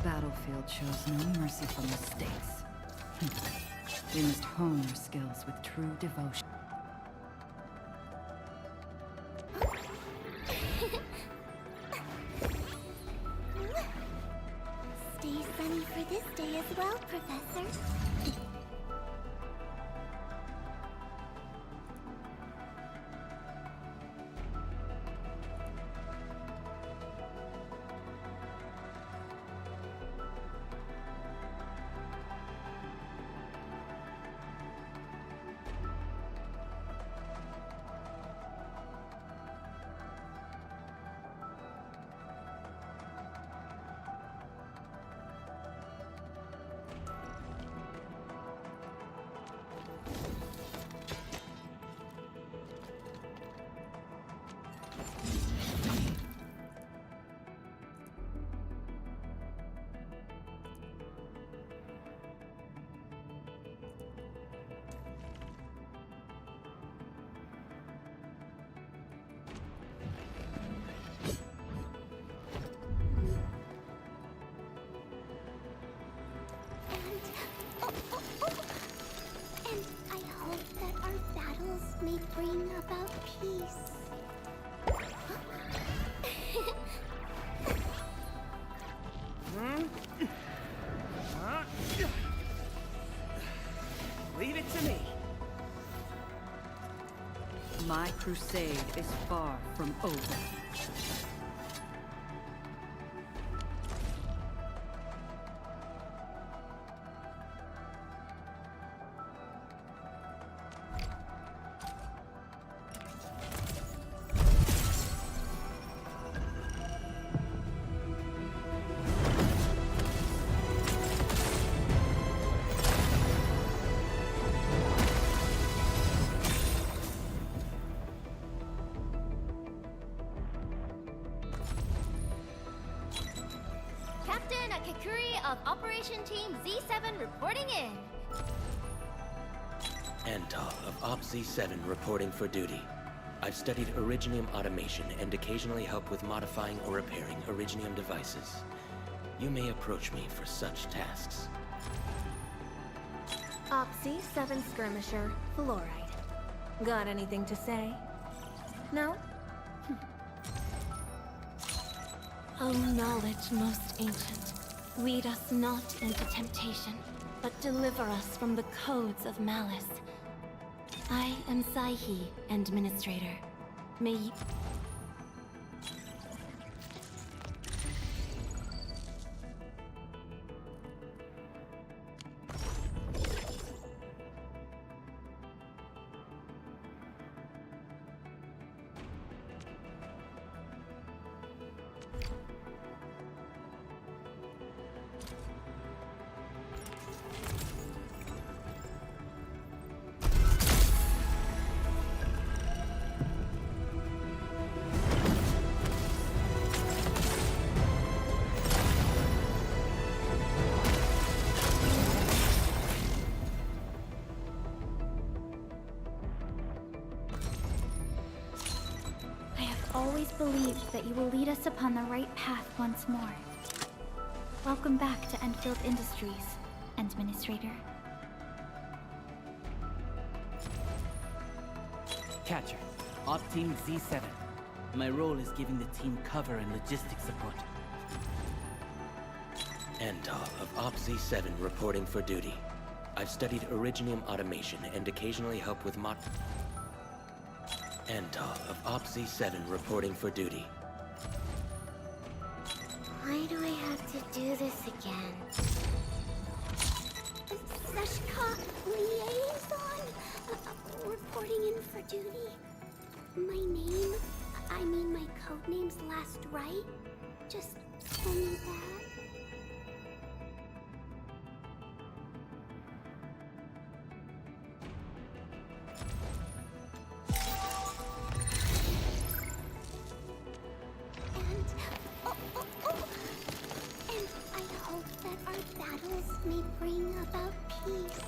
battlefield shows no mercy for mistakes. They must hone their skills with true devotion. Stay sunny for this day as well, Professor. And I hope that our battles may bring about peace. Leave it to me. My crusade is far from over. Captain Akakuri of Operation Team Z7 reporting in. Antal of Op Z7 reporting for duty. I've studied Originium automation and occasionally help with modifying or repairing Originium devices. You may approach me for such tasks. Op Z7 skirmisher, Fluoride. Got anything to say? No? O knowledge most ancient, lead us not into temptation, but deliver us from the codes of malice. I am Saihi, Administrator. May you... Always believed that you will lead us upon the right path once more. Welcome back to Enfield Industries, Administrator. Catcher, Op Team Z7. My role is giving the team cover and logistics support. Antal of Op Z7 reporting for duty. I've studied Originium automation and occasionally help with Antal of Op Z7 reporting for duty. Why do I have to do this again? Seshka Liaison! Reporting in for duty. My name, I mean my codename's last right? Just tell me that. May bring about peace.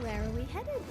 Where are we headed?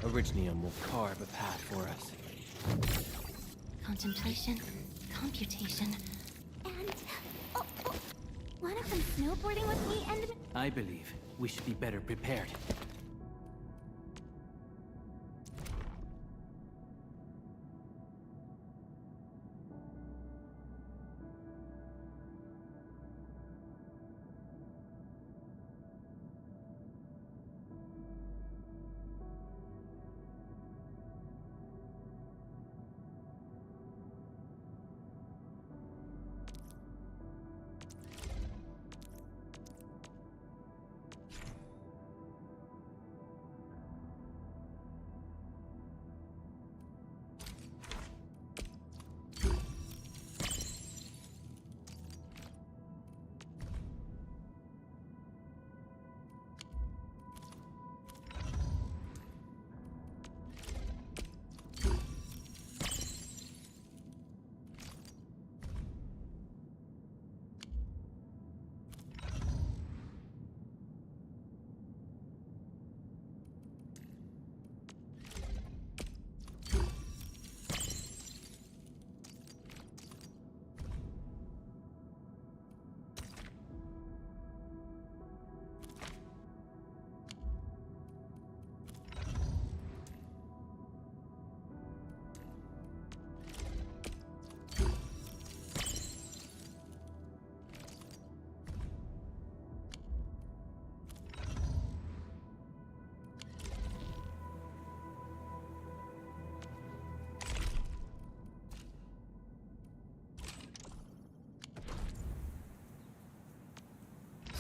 Originium will carve a path for us. Contemplation, computation. And... wanna come snowboarding with me and... I believe we should be better prepared.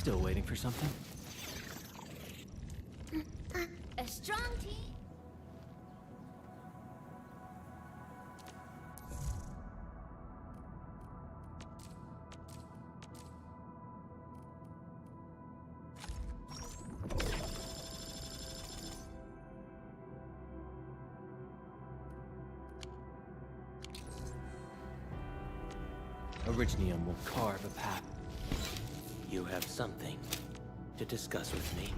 Still waiting for something? A strong team. Originium will carve a path. You have something to discuss with me.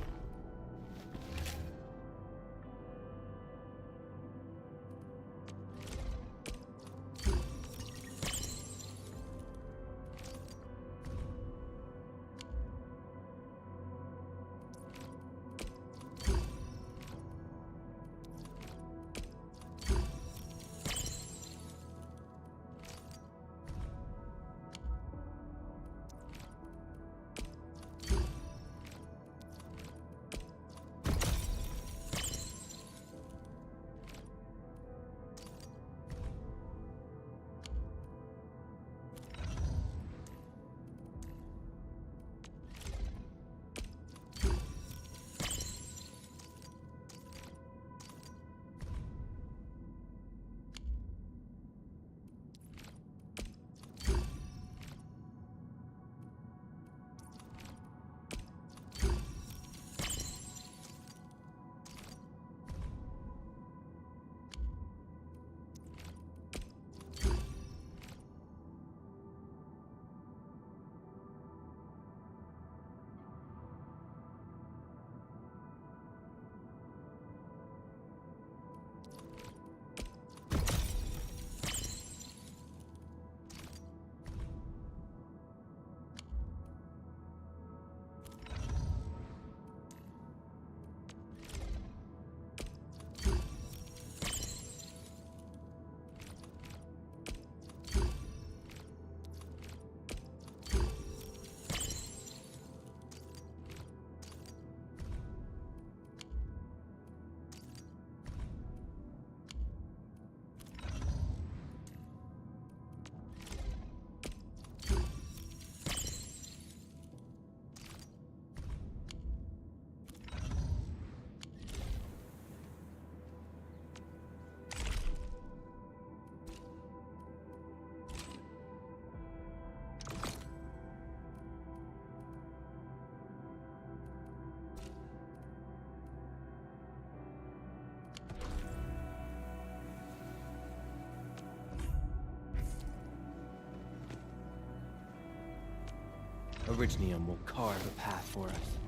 Originium will carve a path for us.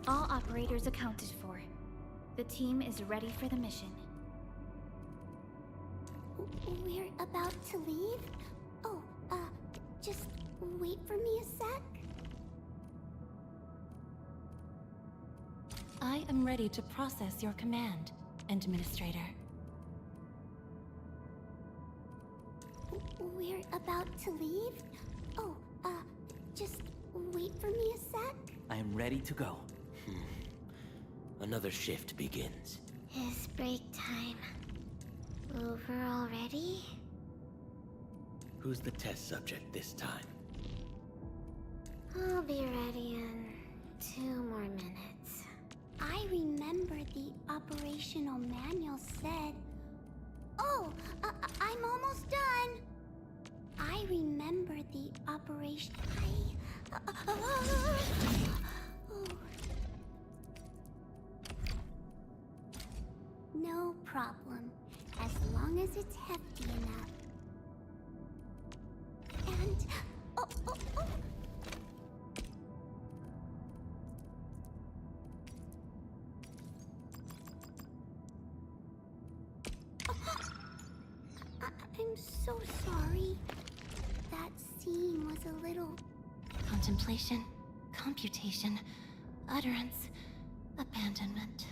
All operators accounted for. The team is ready for the mission. We're about to leave? Oh, just wait for me a sec. I am ready to process your command, Administrator. We're about to leave? Oh, just wait for me a sec. I am ready to go. Another shift begins. It's break time. Over already? Who's the test subject this time? I'll be ready in 2 more minutes. I remember the operational manual said... Oh, I'm almost done! I remember the operation... No problem, as long as it's hefty enough. And... I'm so sorry. That scene was a little... Contemplation, computation, utterance, abandonment.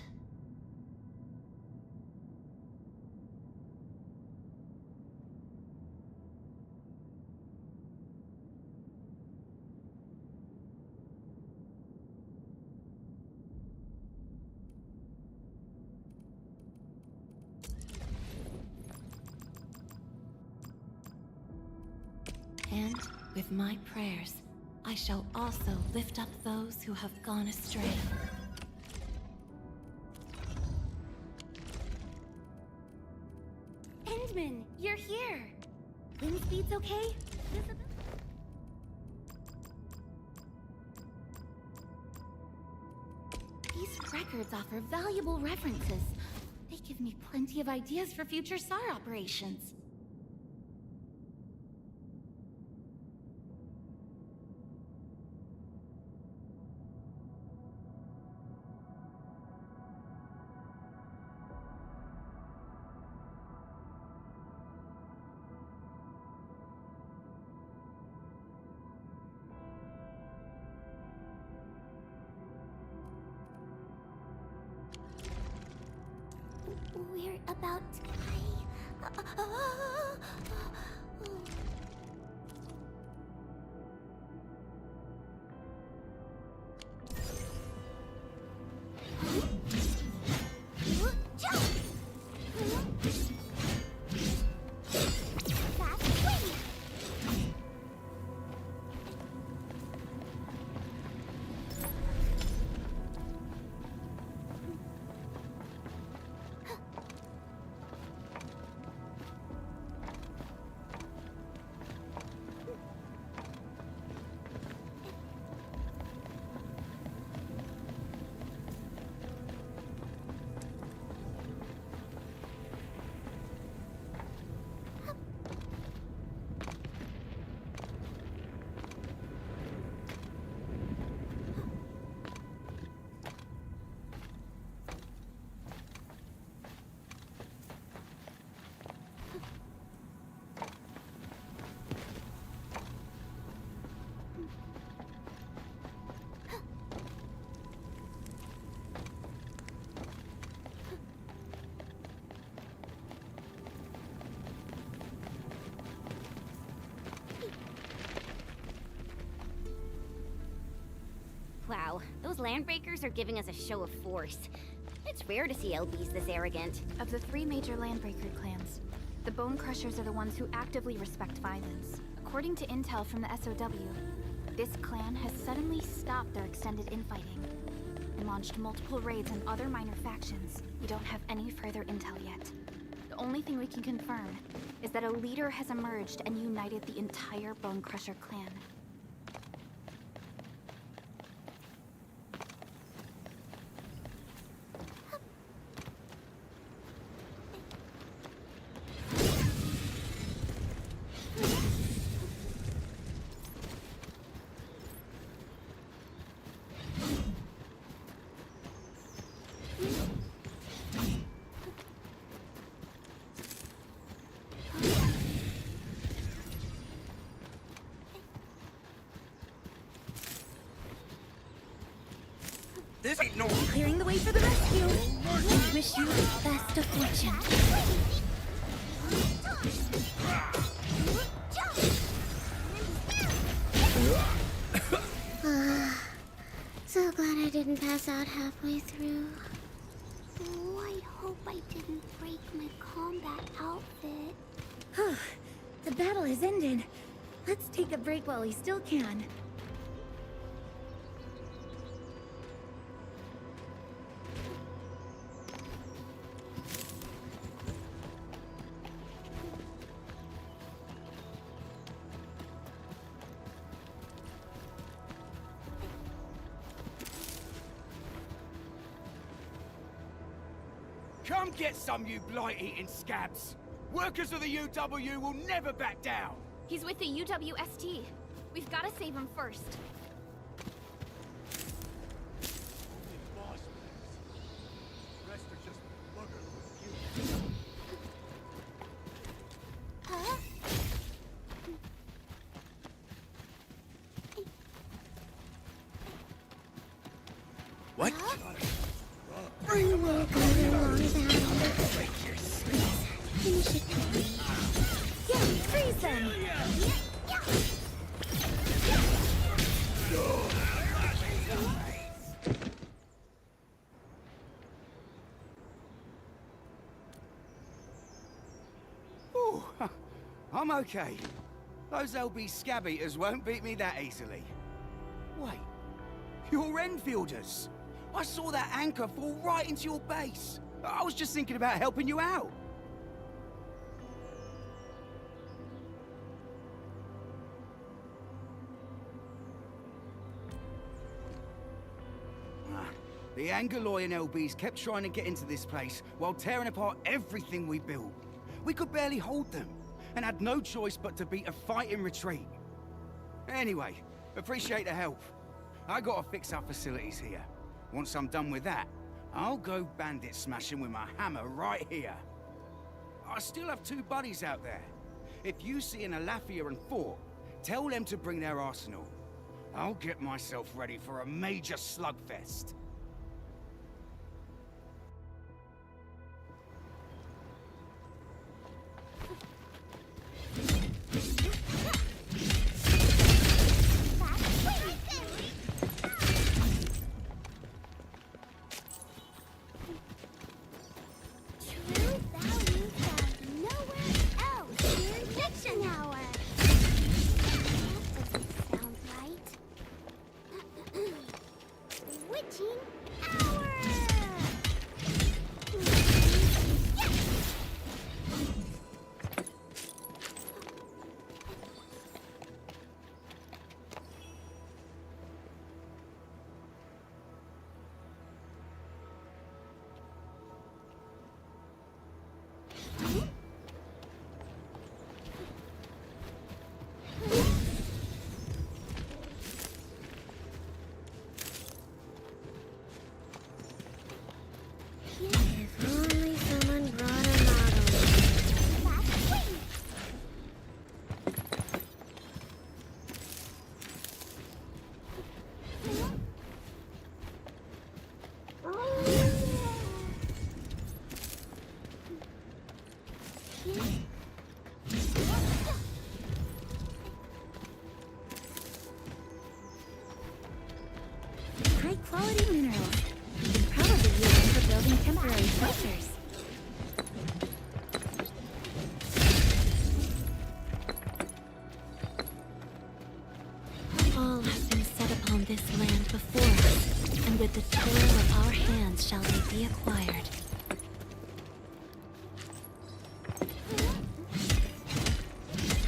And With my prayers, I shall also lift up those who have gone astray. Endman, you're here! Wind speed's okay? These records offer valuable references. They give me plenty of ideas for future SAR operations. We're about to Wow, those landbreakers are giving us a show of force. It's rare to see LBs this arrogant. Of the 3 major landbreaker clans, the Bone Crushers are the ones who actively respect violence. According to intel from the SOW, this clan has suddenly stopped their extended infighting and launched multiple raids on other minor factions. We don't have any further intel yet. The only thing we can confirm is that a leader has emerged and united the entire Bone Crusher clan. This ain't no... Clearing the way for the rescue. We wish you the best of fortune. So glad I didn't pass out halfway through. Oh, I hope I didn't break my combat outfit. The battle has ended. Let's take a break while we still can. Come get some, you blight-eating scabs! Workers of the UW will never back down! He's with the UWST. We've got to save him first. What? I will go along that. Finish it. Yeah, freeze them! Ooh, I'm okay. Those LB scab eaters won't beat me that easily. Wait, you're Enfielders. I saw that anchor fall right into your base. I was just thinking about helping you out. The Angaloy and LBs kept trying to get into this place while tearing apart everything we built. We could barely hold them, and had no choice but to beat a fight in retreat. Anyway, appreciate the help. I gotta fix our facilities here. Once I'm done with that, I'll go bandit smashing with my hammer right here. I still have 2 buddies out there. If you see an Alafia and Fort, tell them to bring their arsenal. I'll get myself ready for a major slugfest. High-quality minerals. You can probably use them for building temporary shelters. All have been set upon this land before us, and with the toil of our hands shall they be acquired.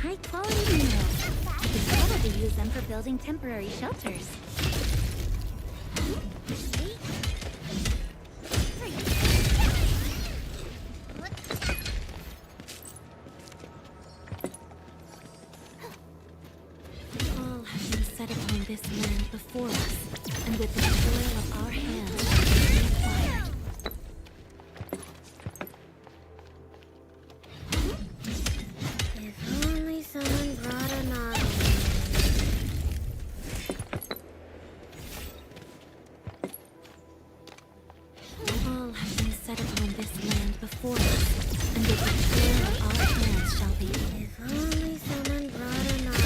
High-quality minerals. You can probably use them for building temporary shelters. This land before us, and with the toil of our hands shall be acquired. If only someone brought a novel. All have been set upon this land before us, and with the toil of our hands shall be. If only someone brought a novel.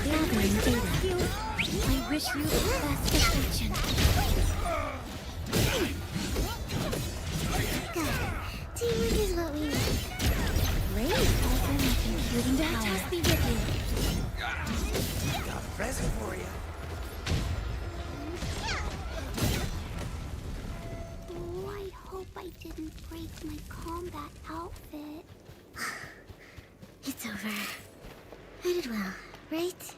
Gathering data. I wish you the best of fortune. Good. Teamwork is what we need. Great. Open and computing Let power. us be with you. Got a present for you. Oh, I hope I didn't break my combat outfit. It's over. I did well, right?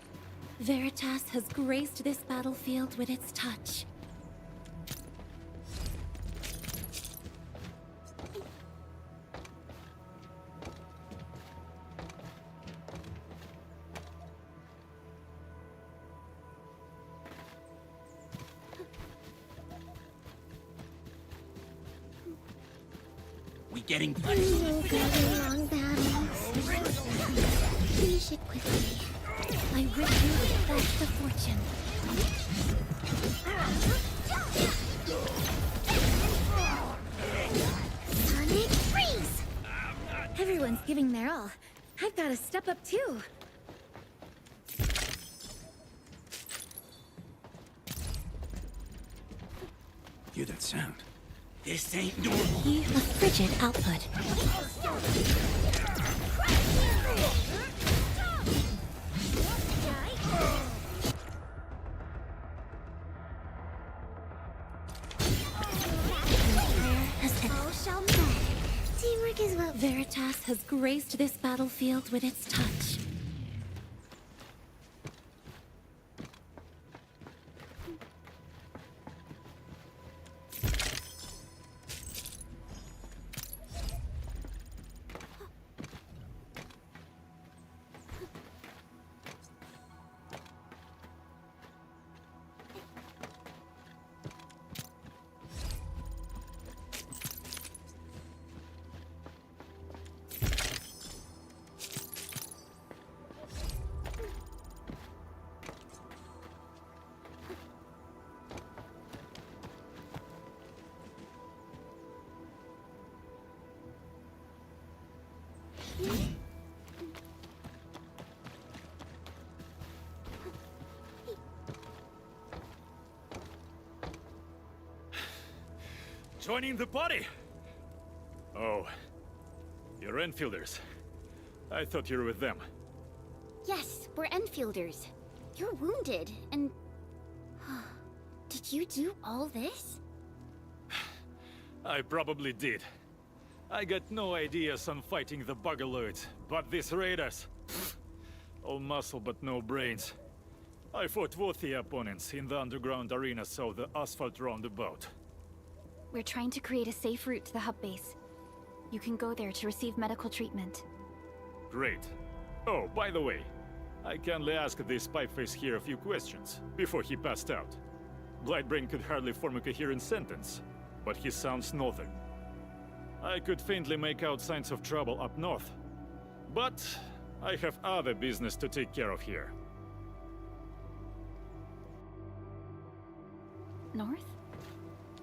Veritas has graced this battlefield with its touch. We getting No going long battles. Finish it quickly. I wish you the best of fortune. Sonic freeze! Everyone's giving their all. I've got to step up too. Hear that sound? This ain't normal. A frigid output. All shall mend. Teamwork is what Veritas has graced this battlefield with its touch. Joining the party? Oh, you're Enfielders. I thought you were with them. Yes, we're Enfielders. You're wounded, and... Did you do all this? I probably did. I got no ideas on fighting the Buggerloids, but these raiders... all muscle but no brains. I fought worthy opponents in the underground arena so the asphalt roundabout. We're trying to create a safe route to the hub base. You can go there to receive medical treatment. Great. Oh, by the way, I kindly asked this pipeface here a few questions before he passed out. Blightbrain could hardly form a coherent sentence, but he sounds northern. I could faintly make out signs of trouble up north, but I have other business to take care of here. North?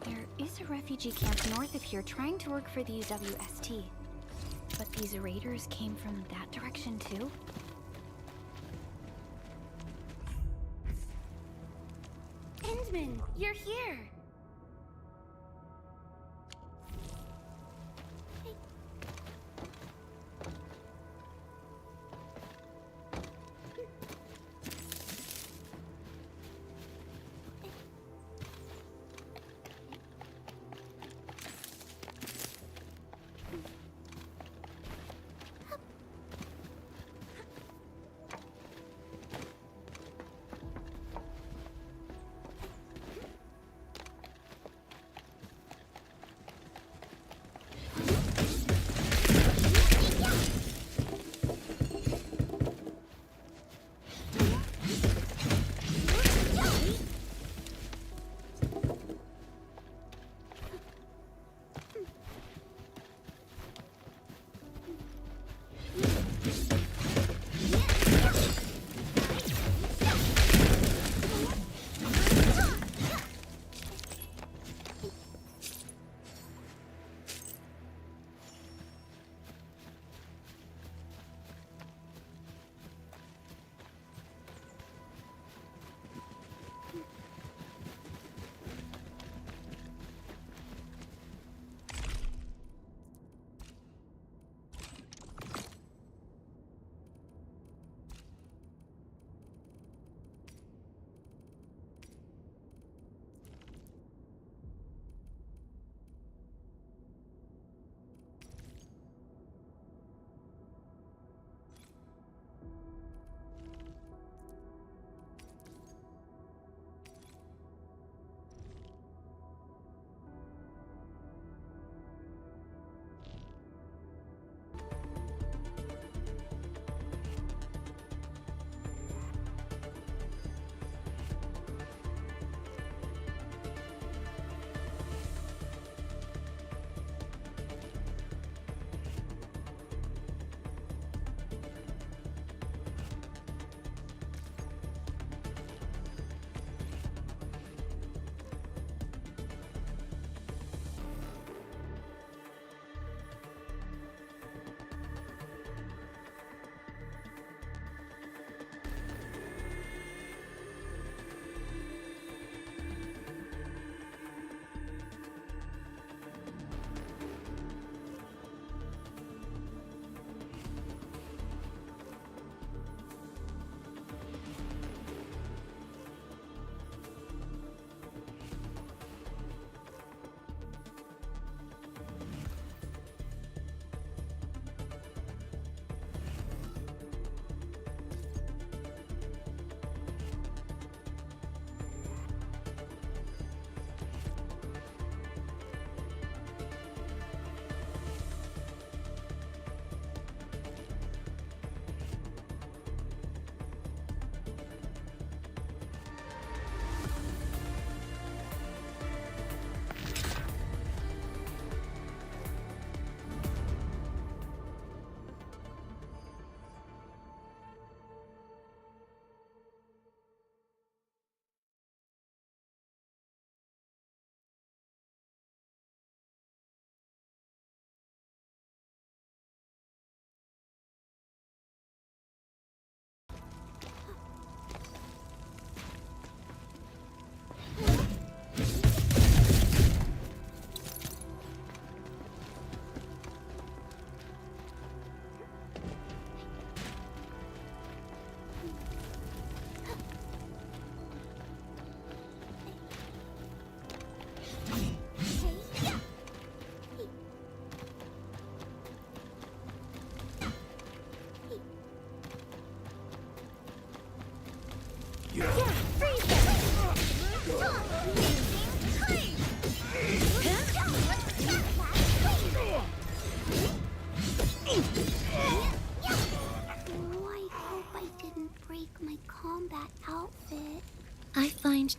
There is a refugee camp north of here trying to work for the UWST. But these raiders came from that direction too? Endman, you're here!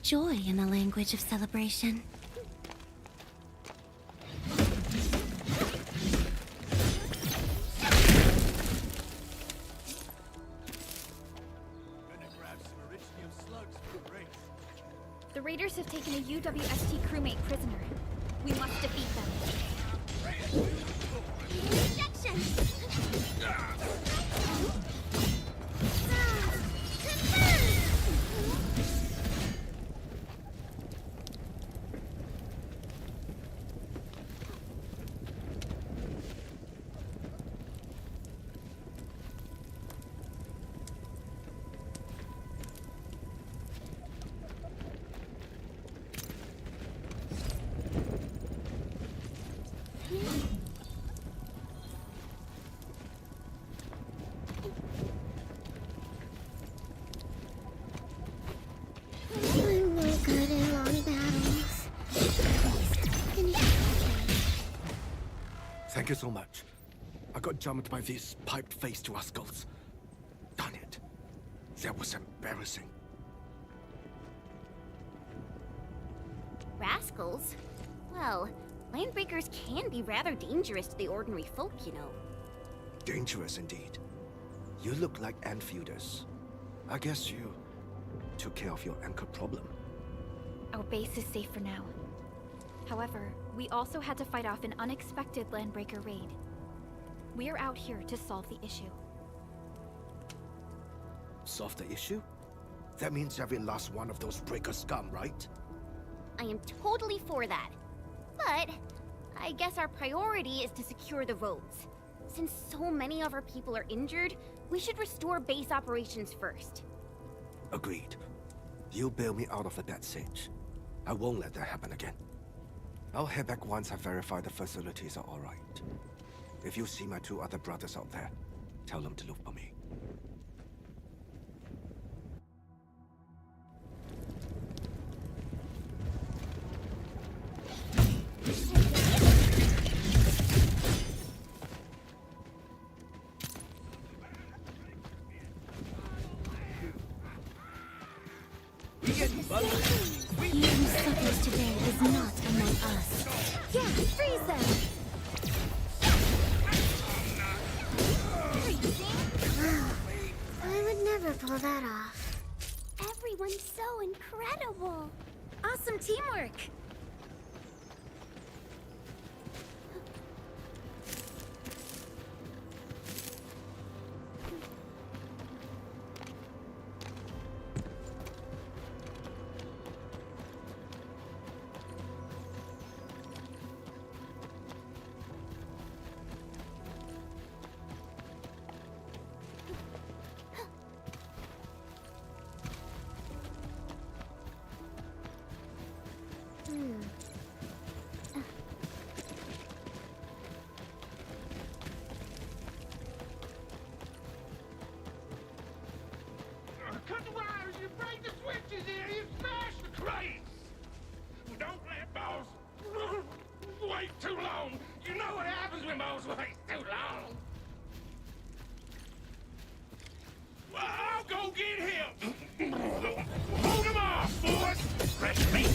joy in the language of celebration. The raiders have taken a UWST crewmate prisoner. We must defeat them. Rejection! I'm no good in long battles. Thank you so much. I got jumped by these piped-faced rascals. Darn it. That was embarrassing. Rascals? Well, landbreakers can be rather dangerous to the ordinary folk, you know. Dangerous indeed. You look like Enfielders. I guess you took care of your anchor problem. Our base is safe for now. However, we also had to fight off an unexpected landbreaker raid. We're out here to solve the issue. Solve the issue? That means every last one of those breaker scum, right? I am totally for that. But I guess our priority is to secure the roads. Since so many of our people are injured, we should restore base operations first. Agreed. You bail me out of the death stage. I won't let that happen again. I'll head back once I verify the facilities are alright. If you see my two other brothers out there, tell them to look for me. He who suffers today is not among us. Yeah, freeze them! I would never pull that off. Everyone's so incredible! Awesome teamwork! Cut the wires, you break the switches here, you smash the crates! Don't let balls wait too long! You know what happens when balls wait too long! Well, I'll go get him! Hold him off, boys! Fresh meat!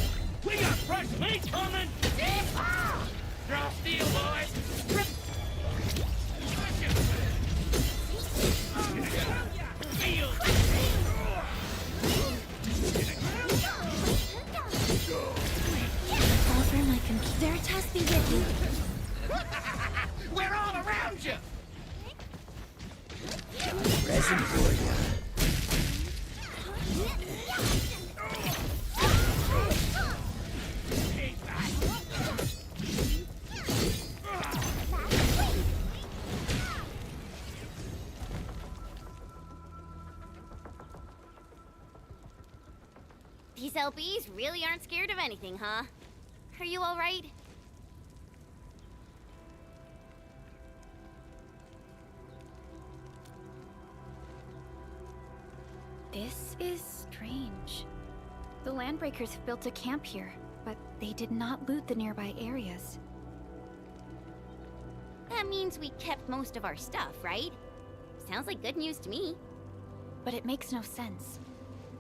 We got fresh meat coming! Yeehaw! Draw steel, boys! Over my computer. Veritas be with you. We're all around you! Present for you. These LBs really aren't scared of anything, huh? Are you all right? This is strange. The Landbreakers have built a camp here, but they did not loot the nearby areas. That means we kept most of our stuff, right? Sounds like good news to me. But it makes no sense.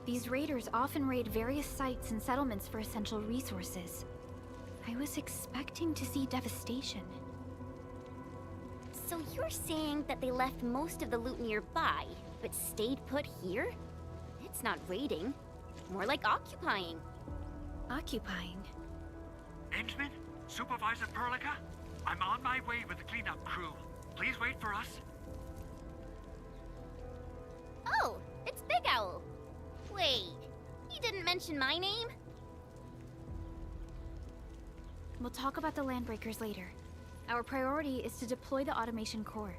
These raiders often raid various sites and settlements for essential resources. I was expecting to see devastation. So you're saying that they left most of the loot nearby, but stayed put here? It's not raiding. More like occupying. Occupying? Endman? Supervisor Perlica? I'm on my way with the cleanup crew. Please wait for us. Oh, it's Big Owl. Wait, you didn't mention my name? We'll talk about the Landbreakers later. Our priority is to deploy the automation core.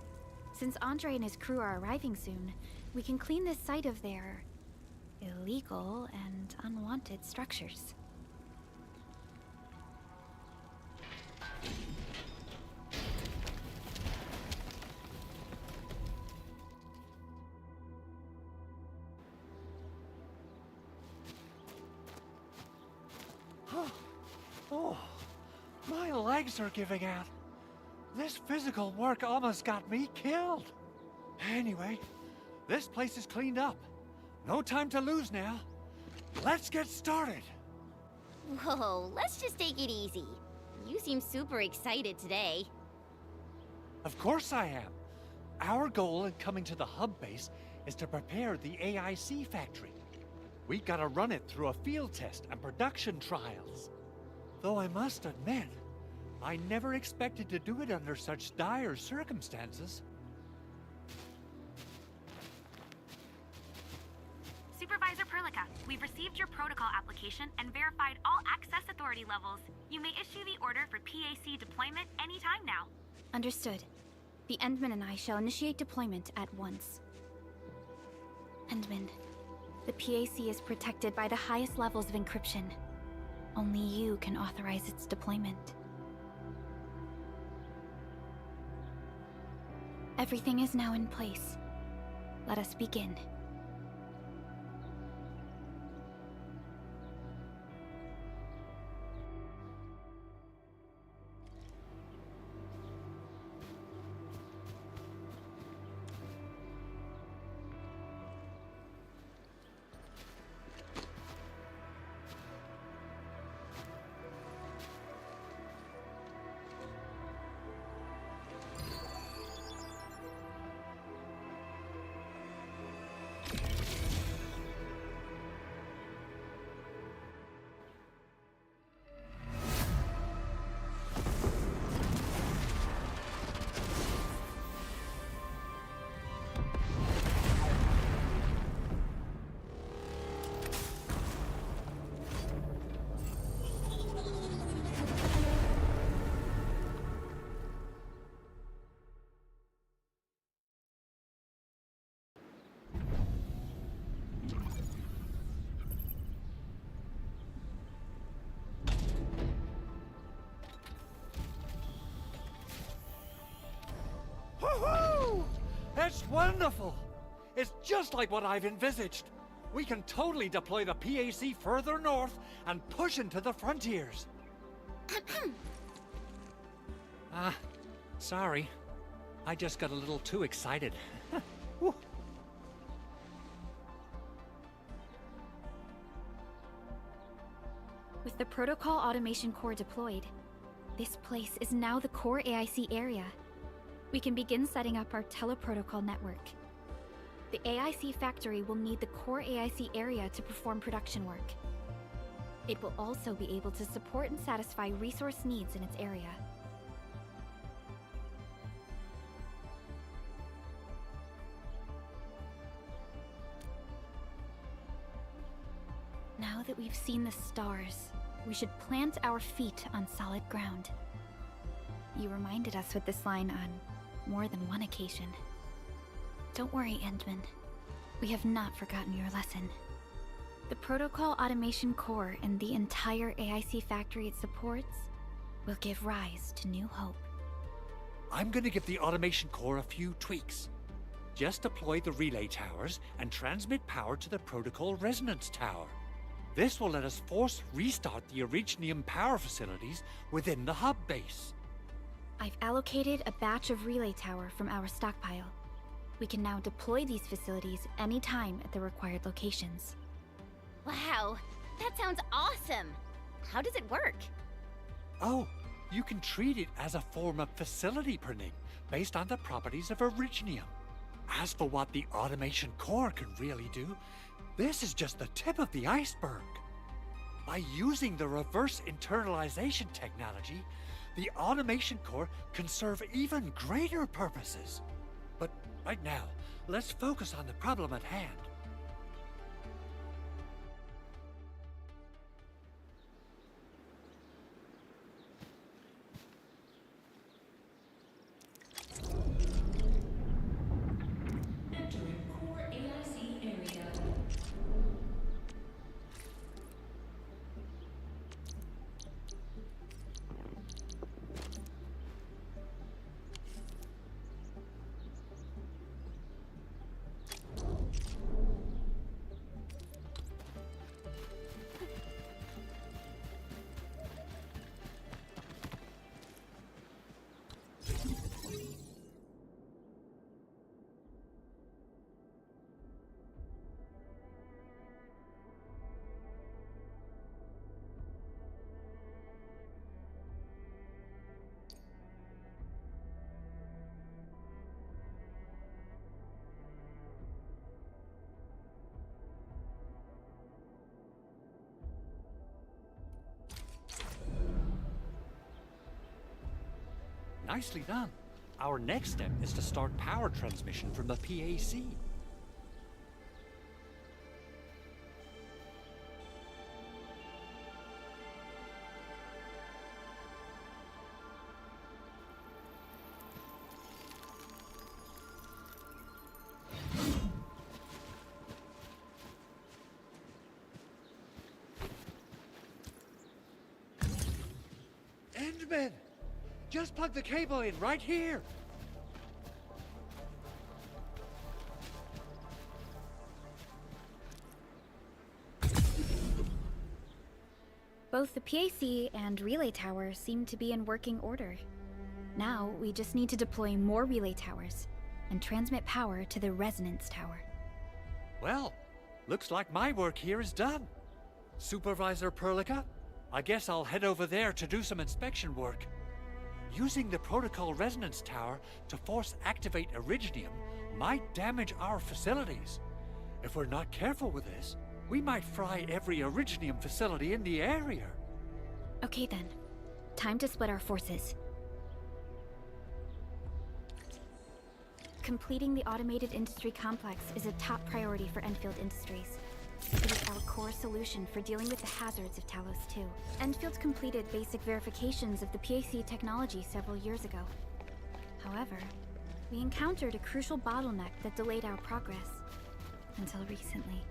Since Andre and his crew are arriving soon, we can clean this site of their illegal and unwanted structures. Oh, my legs are giving out. This physical work almost got me killed. Anyway, this place is cleaned up. No time to lose now. Let's get started. Whoa, let's just take it easy. You seem super excited today. Of course I am. Our goal in coming to the hub base is to prepare the AIC factory. We gotta run it through a field test and production trials. Though I must admit, I never expected to do it under such dire circumstances. Supervisor Perlica, we've received your protocol application and verified all access authority levels. You may issue the order for PAC deployment anytime now. Understood. The Endman and I shall initiate deployment at once. Endman, the PAC is protected by the highest levels of encryption. Only you can authorize its deployment. Everything is now in place. Let us begin. Woohoo! That's wonderful! It's just like what I've envisaged. We can totally deploy the PAC further north and push into the frontiers. Sorry. I just got a little too excited. Whew. With the protocol automation core deployed, this place is now the core AIC area. We can begin setting up our teleprotocol network. The AIC factory will need the core AIC area to perform production work. It will also be able to support and satisfy resource needs in its area. Now that we've seen the stars, we should plant our feet on solid ground. You reminded us with this line on more than one occasion. Don't worry, Endman. We have not forgotten your lesson. The Protocol Automation Core and the entire AIC factory it supports will give rise to new hope. I'm gonna give the automation core a few tweaks. Just deploy the relay towers and transmit power to the protocol resonance tower. This will let us force restart the Originium power facilities within the hub base. I've allocated a batch of relay tower from our stockpile. We can now deploy these facilities anytime at the required locations. Wow, that sounds awesome! How does it work? Oh, you can treat it as a form of facility printing based on the properties of Originium. As for what the automation core can really do, this is just the tip of the iceberg. By using the reverse internalization technology, the automation core can serve even greater purposes. But right now, let's focus on the problem at hand. Nicely done. Our next step is to start power transmission from the PAC. Endman! Just plug the cable in right here. Both the PAC and relay tower seem to be in working order. Now, we just need to deploy more relay towers and transmit power to the resonance tower. Well, looks like my work here is done. Supervisor Perlica, I guess I'll head over there to do some inspection work. Using the protocol resonance tower to force activate Originium might damage our facilities. If we're not careful with this, we might fry every Originium facility in the area. Okay then. Time to split our forces. Completing the automated industry complex is a top priority for Enfield Industries. It is our core solution for dealing with the hazards of Talos 2. Enfield completed basic verifications of the PAC technology several years ago. However, we encountered a crucial bottleneck that delayed our progress. Until recently.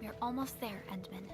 We're almost there, Endman.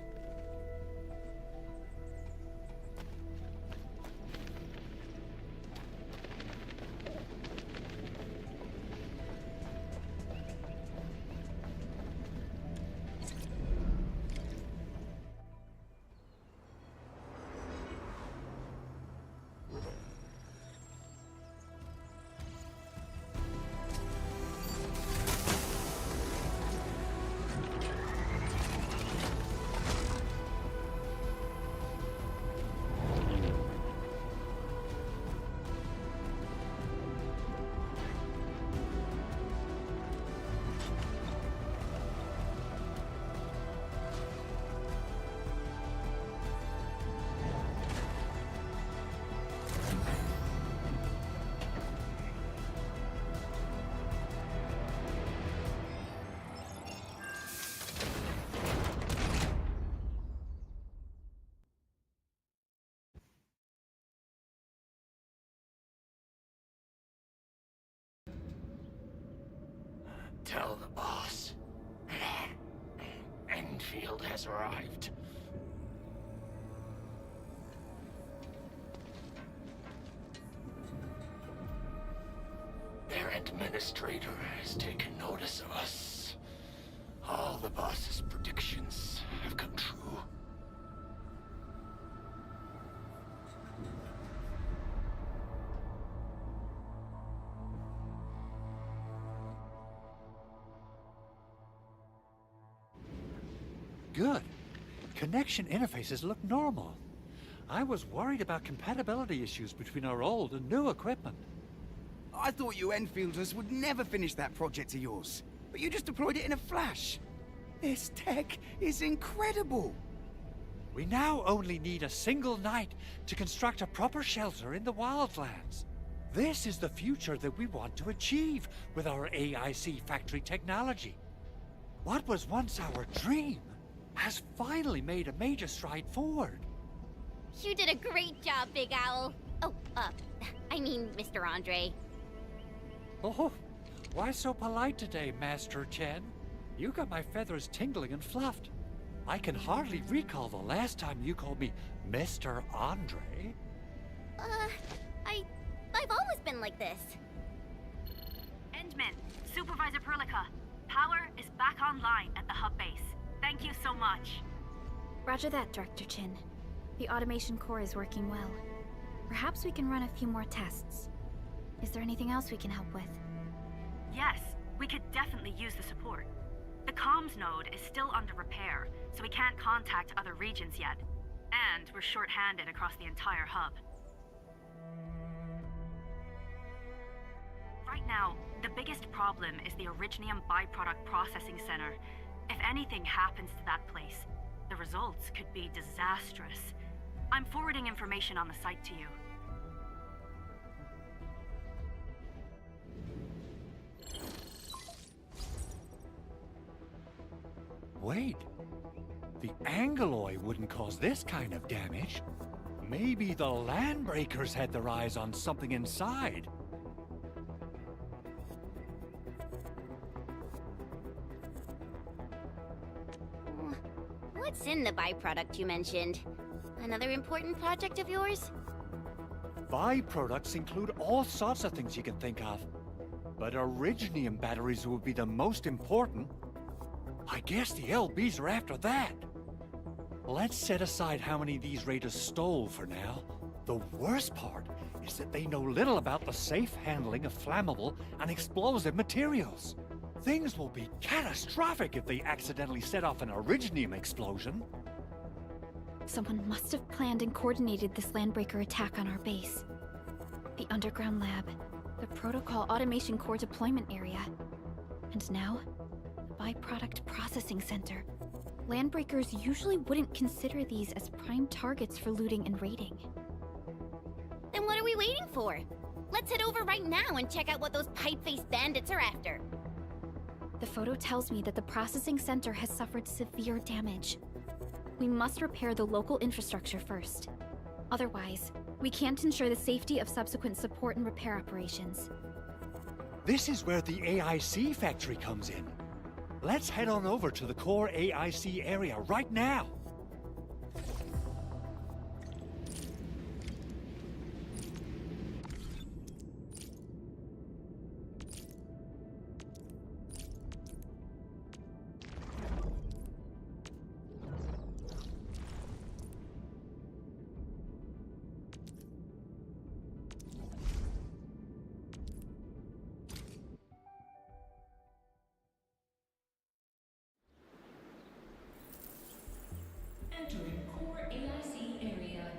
Tell the boss. Enfield has arrived. Their administrator has taken notice of us. All the boss's predictions have come true. Good. Connection interfaces look normal. I was worried about compatibility issues between our old and new equipment. I thought you Enfielders would never finish that project of yours, but you just deployed it in a flash. This tech is incredible. We now only need a single night to construct a proper shelter in the wildlands. This is the future that we want to achieve with our AIC factory technology. What was once our dream has finally made a major stride forward. You did a great job, Big Owl. Oh, I mean, Mr. Andre. Oh, why so polite today, Master Chen? You got my feathers tingling and fluffed. I can hardly recall the last time you called me Mr. Andre. I've always been like this. Endman, Supervisor Perlica, power is back online at the hub base. Thank you so much. Roger that, Director Chin. The automation core is working well. Perhaps we can run a few more tests. Is there anything else we can help with? Yes, we could definitely use the support. The comms node is still under repair, so we can't contact other regions yet. And we're short-handed across the entire hub. Right now, the biggest problem is the Originium byproduct processing center. If anything happens to that place, the results could be disastrous. I'm forwarding information on the site to you. Wait. The Angeloy wouldn't cause this kind of damage. Maybe the Landbreakers had their eyes on something inside. What's in the byproduct you mentioned? Another important project of yours? Byproducts include all sorts of things you can think of. But Originium batteries would be the most important. I guess the LBs are after that. Let's set aside how many these raiders stole for now. The worst part is that they know little about the safe handling of flammable and explosive materials. Things will be catastrophic if they accidentally set off an Originium explosion. Someone must have planned and coordinated this Landbreaker attack on our base. The underground lab, the protocol automation core deployment area, and now, the byproduct processing center. Landbreakers usually wouldn't consider these as prime targets for looting and raiding. Then what are we waiting for? Let's head over right now and check out what those pipe-faced bandits are after. The photo tells me that the processing center has suffered severe damage. We must repair the local infrastructure first. Otherwise, we can't ensure the safety of subsequent support and repair operations. This is where the AIC factory comes in. Let's head on over to the core AIC area right now. Entering core AIC area.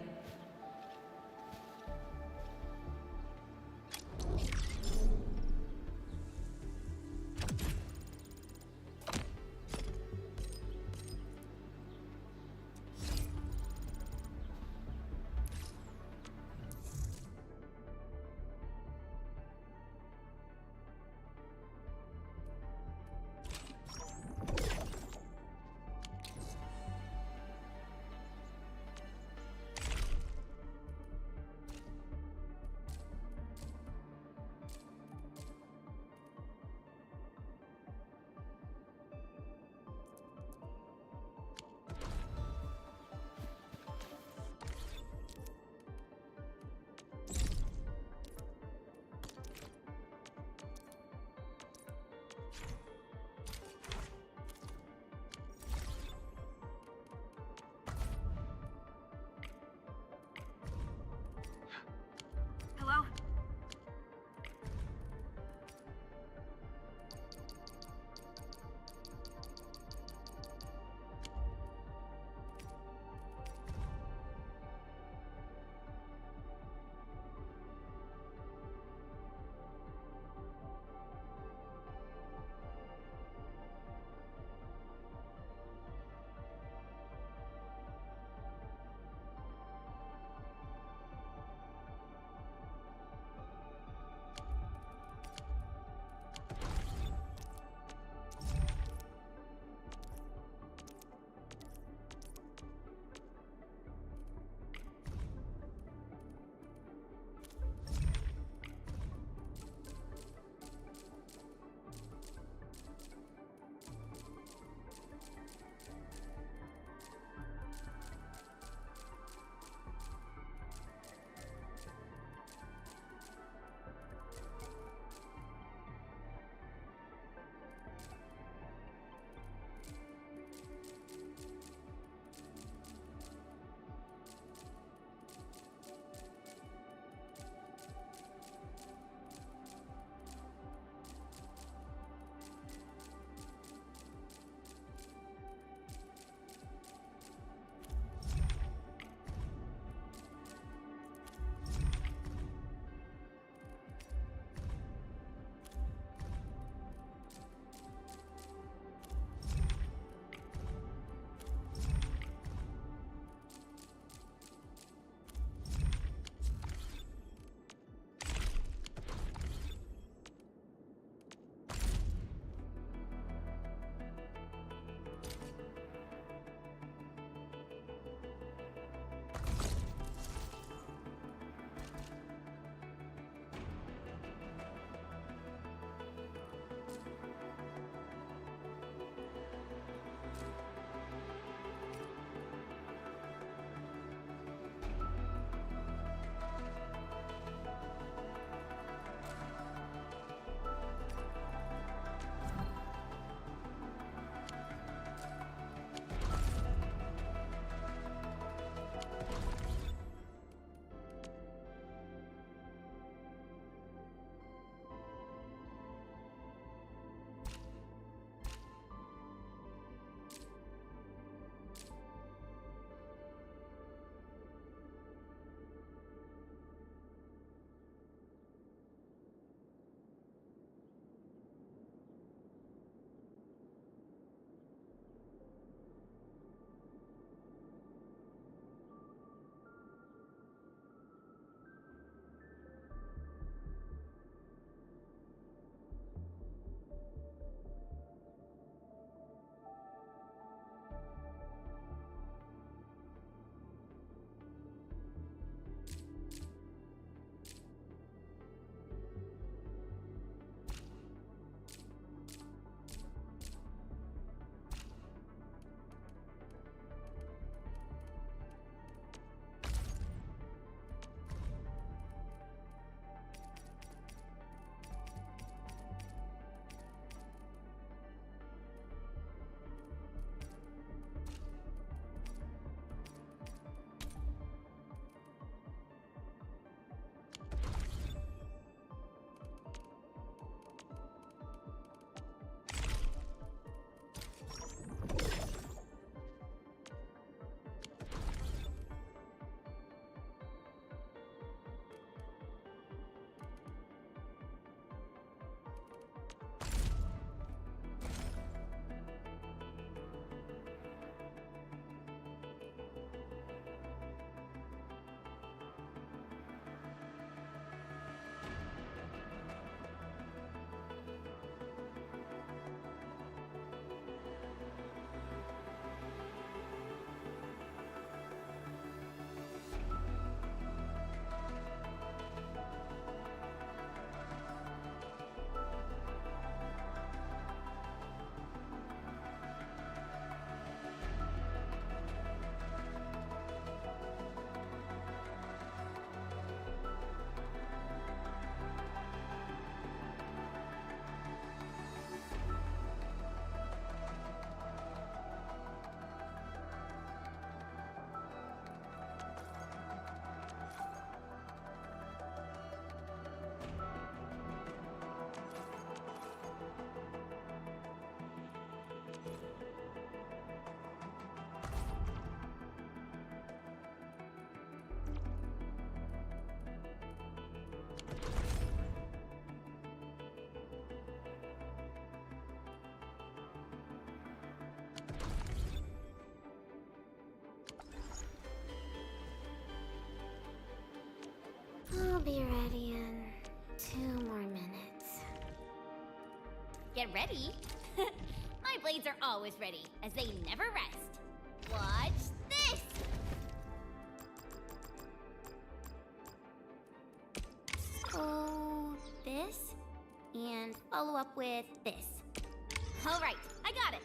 be ready in 2 more minutes. Get ready? My blades are always ready, as they never rest. Watch this! Oh, this? And follow up with this. All right, I got it.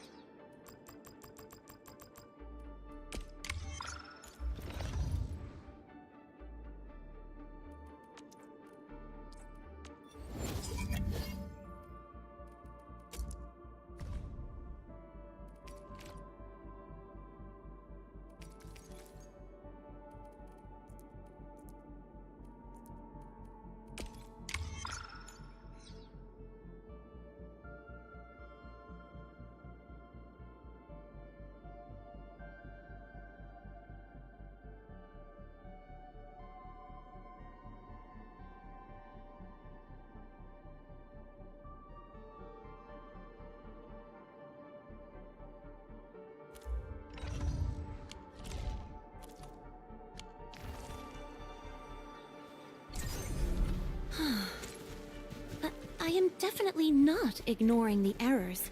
But I am definitely not ignoring the errors.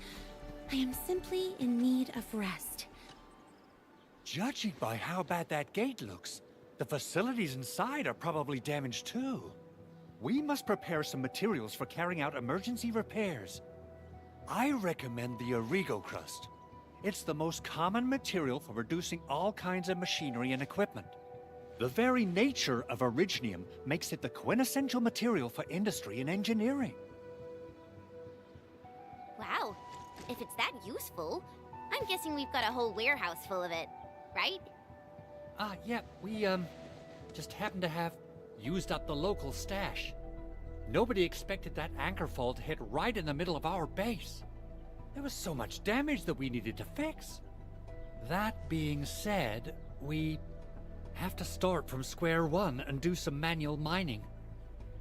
I am simply in need of rest. Judging by how bad that gate looks, the facilities inside are probably damaged too. We must prepare some materials for carrying out emergency repairs. I recommend the Origo crust. It's the most common material for producing all kinds of machinery and equipment. The very nature of originium makes it the quintessential material for industry and engineering. Wow, if it's that useful, I'm guessing we've got a whole warehouse full of it, right? Yeah, we, just happen to have used up the local stash. Nobody expected that anchor fall to hit right in the middle of our base. There was so much damage that we needed to fix. That being said, we have to start from square one and do some manual mining.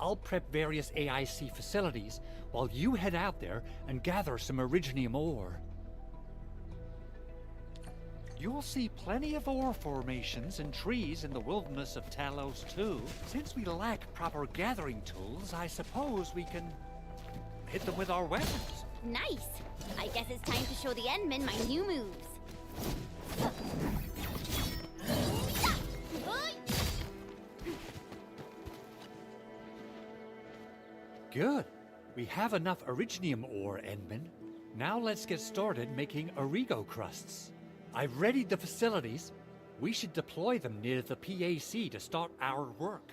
I'll prep various AIC facilities while you head out there and gather some originium ore. You'll see plenty of ore formations and trees in the wilderness of Talos too. Since we lack proper gathering tools, I suppose we can hit them with our weapons. Nice! I guess it's time to show the Endmen my new moves. Good. We have enough originium ore, Endman. Now let's get started making Origo crusts. I've readied the facilities. We should deploy them near the PAC to start our work.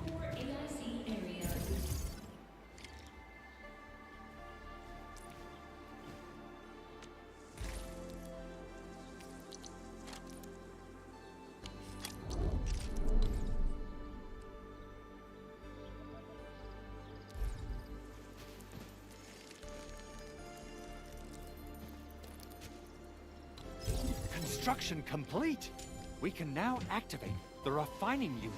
Core AIC area. Construction complete. We can now activate the refining unit.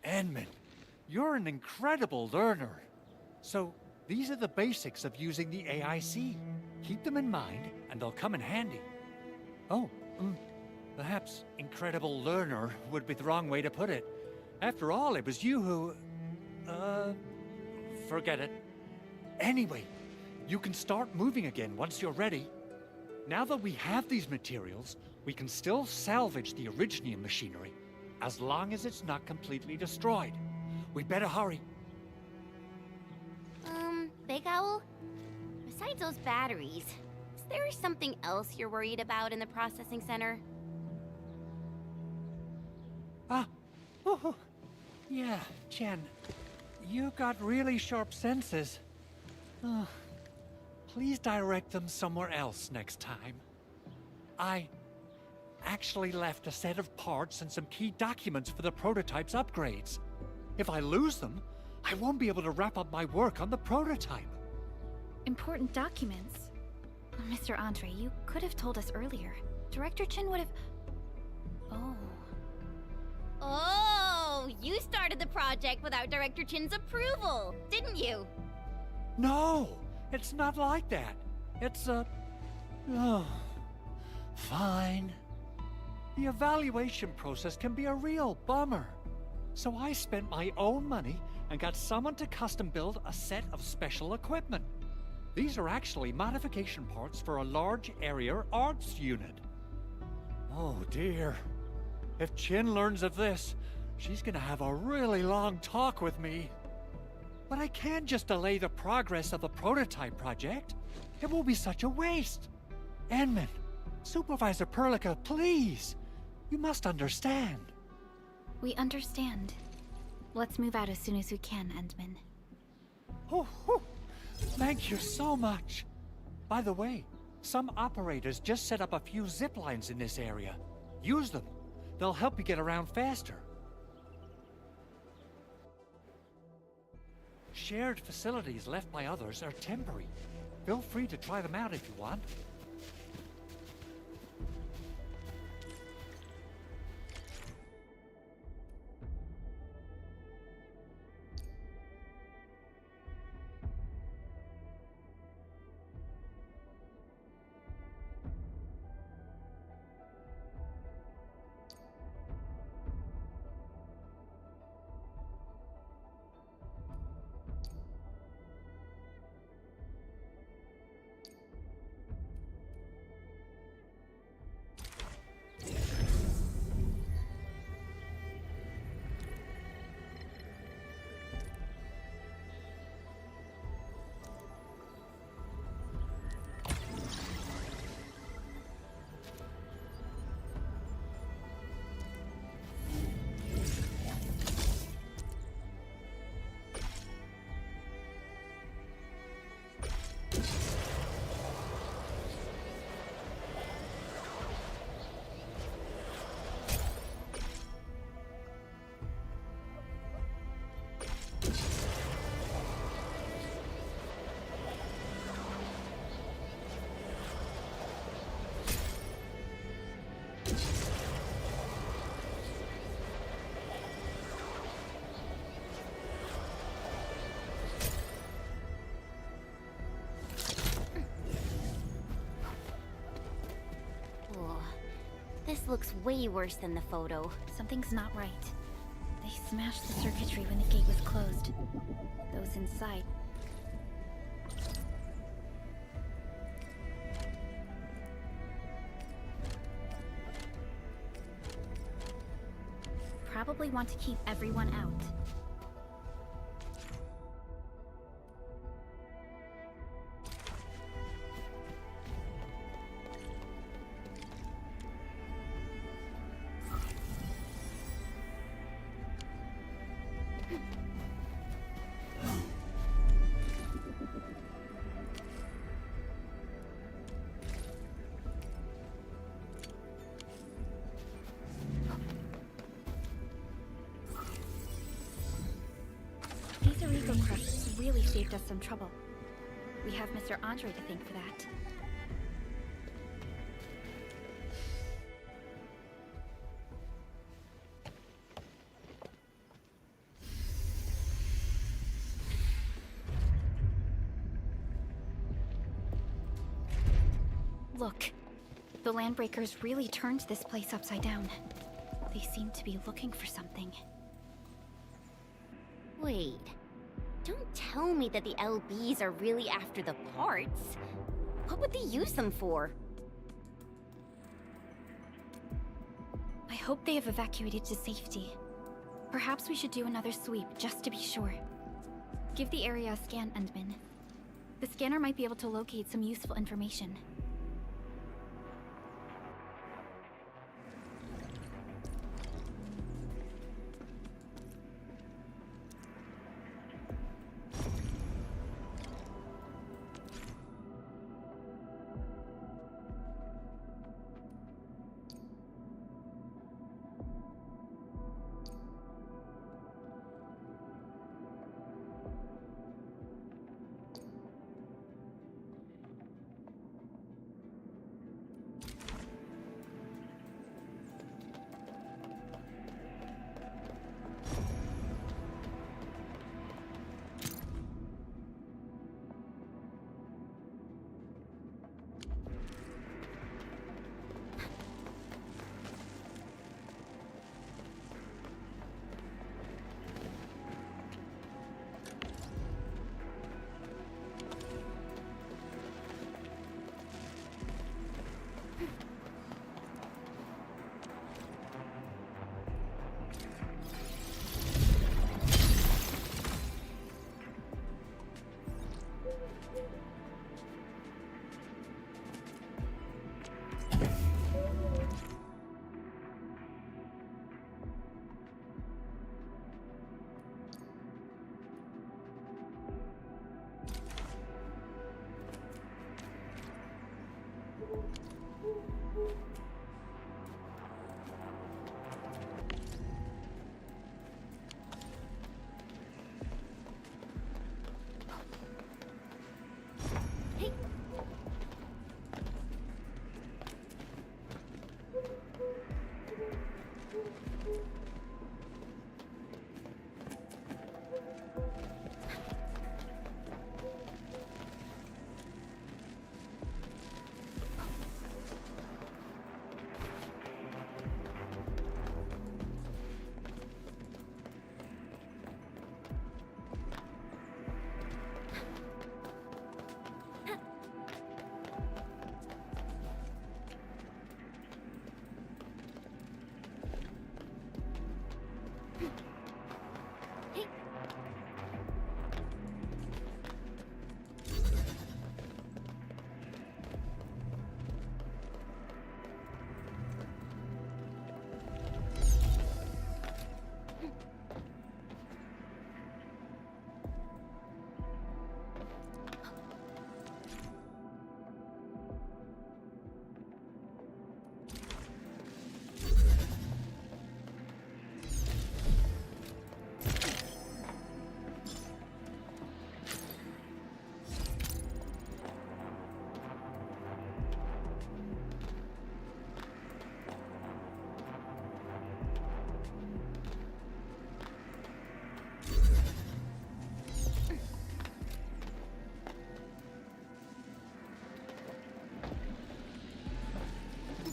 Endman, you're an incredible learner. So, these are the basics of using the AIC. Keep them in mind, and they'll come in handy. Oh, perhaps incredible learner would be the wrong way to put it. After all, it was you who... forget it. Anyway, you can start moving again once you're ready. Now that we have these materials, we can still salvage the Originium machinery, as long as it's not completely destroyed. We'd better hurry. Big Owl? Besides those batteries, is there something else you're worried about in the processing center? Yeah, Chen. You got really sharp senses. Please direct them somewhere else next time. I actually left a set of parts and some key documents for the prototype's upgrades. If I lose them, I won't be able to wrap up my work on the prototype. Important documents? Mr. Andre, you could have told us earlier. Director Chen would have... Oh, you started the project without Director Chin's approval, didn't you? No, it's not like that. It's fine. The evaluation process can be a real bummer. So I spent my own money and got someone to custom build a set of special equipment. These are actually modification parts for a large area arts unit. Oh dear. If Chin learns of this, she's gonna have a really long talk with me. But I can't just delay the progress of the prototype project. It will be such a waste. Enman, Supervisor Perlica, please. You must understand. We understand. Let's move out as soon as we can, Endman. Thank you so much. By the way, some operators just set up a few zip lines in this area. Use them. They'll help you get around faster. Shared facilities left by others are temporary. Feel free to try them out if you want. This looks way worse than the photo. Something's not right. They smashed the circuitry when the gate was closed. Those inside... probably want to keep everyone out. Really saved us some trouble. We have Mr. Andre to thank for that. Look, the Landbreakers really turned this place upside down. They seem to be looking for something. Wait. Don't tell me that the LBs are really after the parts. What would they use them for? hope they have evacuated to safety. Perhaps we should do another sweep, just to be sure. Give the area a scan, Endman. The scanner might be able to locate some useful information.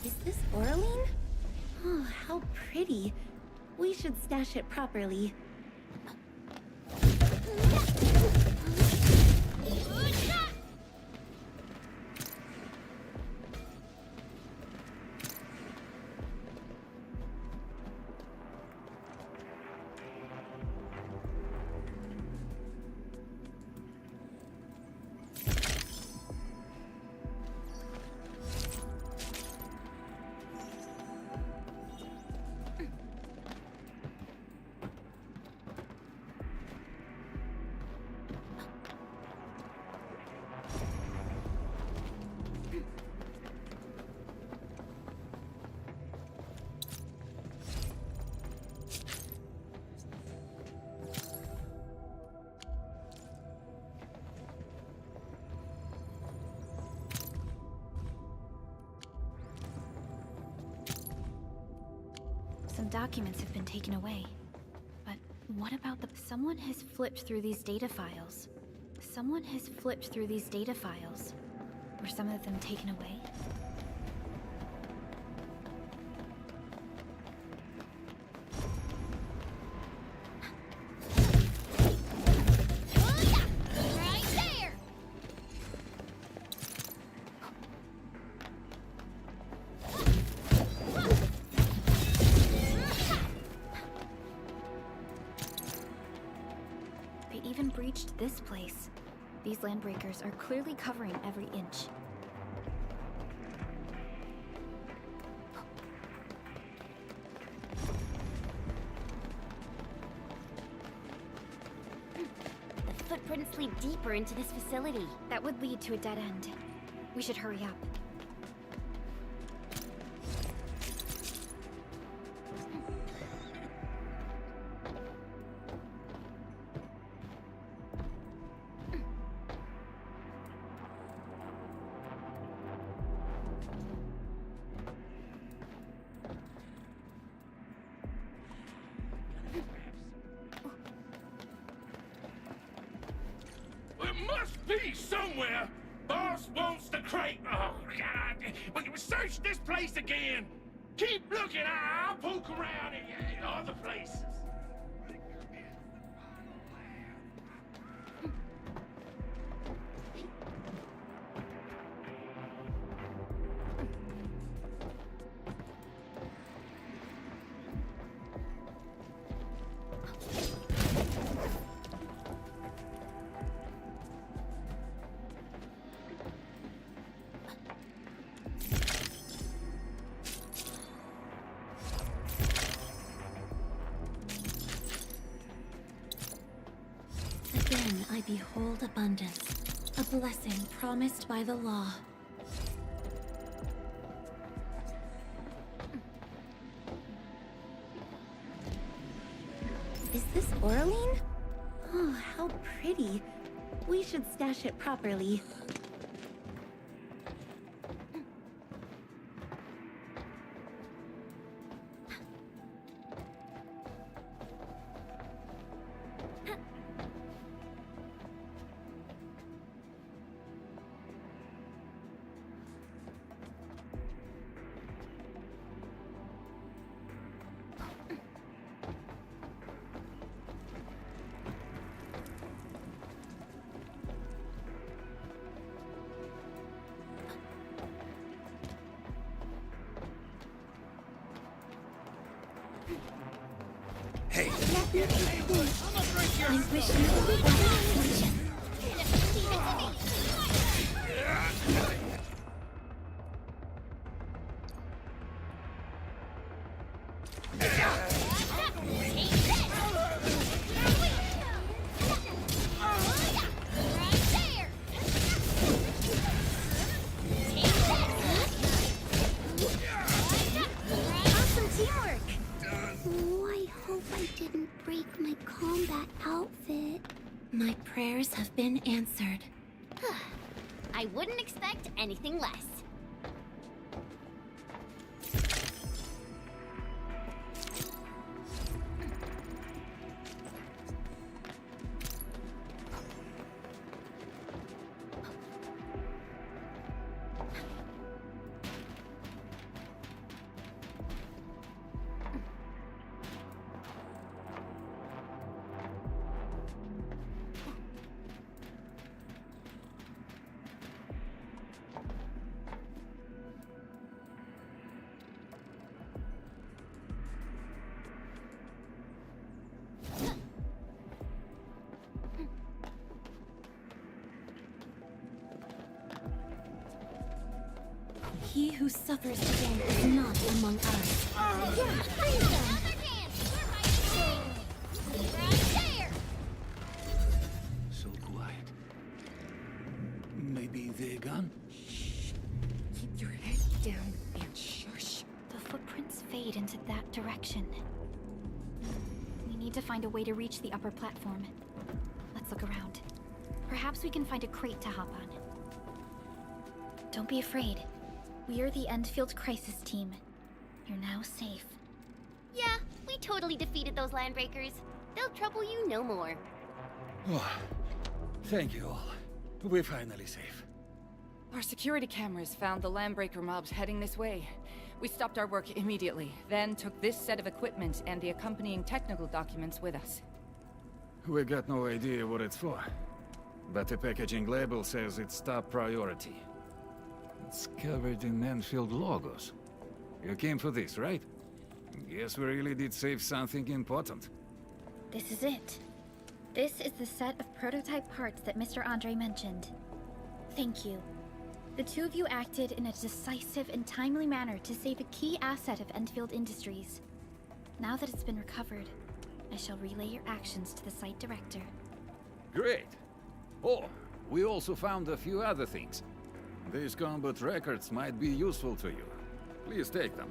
Is this Oraline? Oh, how pretty. We should stash it properly. Some documents have been taken away. But what about the... Someone has flipped through these data files. Someone has flipped through these data files. Were some of them taken away? this place. These landbreakers are clearly covering every inch. The footprints lead deeper into this facility. That would lead to a dead end. We should hurry up. There must be somewhere! Boss wants the crate! Oh, God! We can search this place again! Keep looking! I'll poke around in other places. Again, I behold abundance, a blessing promised by the law. Is this Oraline? Oh, how pretty. We should stash it properly. Hey! I wish you would Awesome teamwork! Oh, I hope I didn't break my combat outfit. My prayers have been answered. I wouldn't expect anything less. He who suffers today is not among us. So quiet. Maybe they're gone? Keep your head down and shush. The footprints fade into that direction. We need to find a way to reach the upper platform. Let's look around. Perhaps we can find a crate to hop on. Don't be afraid. We are the Endfield Crisis Team. You're now safe. Yeah, we totally defeated those landbreakers. They'll trouble you no more. Oh, thank you all. We're finally safe. Our security cameras found the Landbreaker mobs heading this way. We stopped our work immediately, then took this set of equipment and the accompanying technical documents with us. We got no idea what it's for, but the packaging label says it's top priority. It's covered in Enfield logos. You came for this, right? Guess we really did save something important. This is it. This is the set of prototype parts that Mr. Andre mentioned. Thank you. The two of you acted in a decisive and timely manner to save a key asset of Endfield Industries. Now that it's been recovered, I shall relay your actions to the site director. Great. Oh, we also found a few other things. These combat records might be useful to you. Please take them.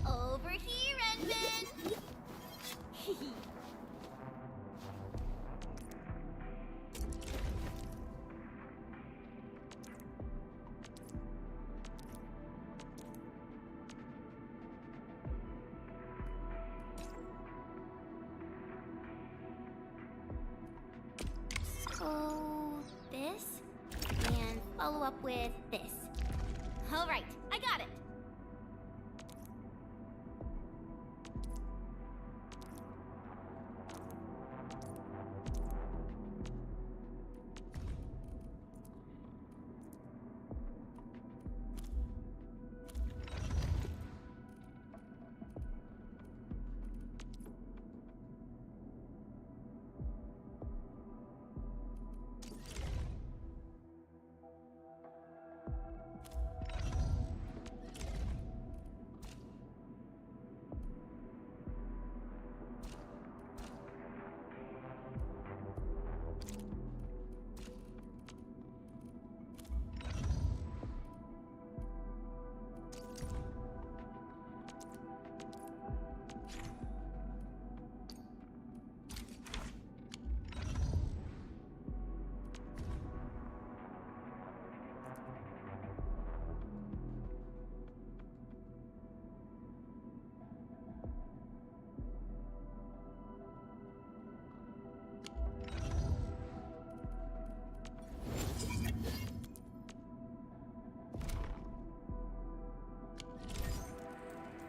Over here, Edmund! So, this, and follow up with this. All right, I got it.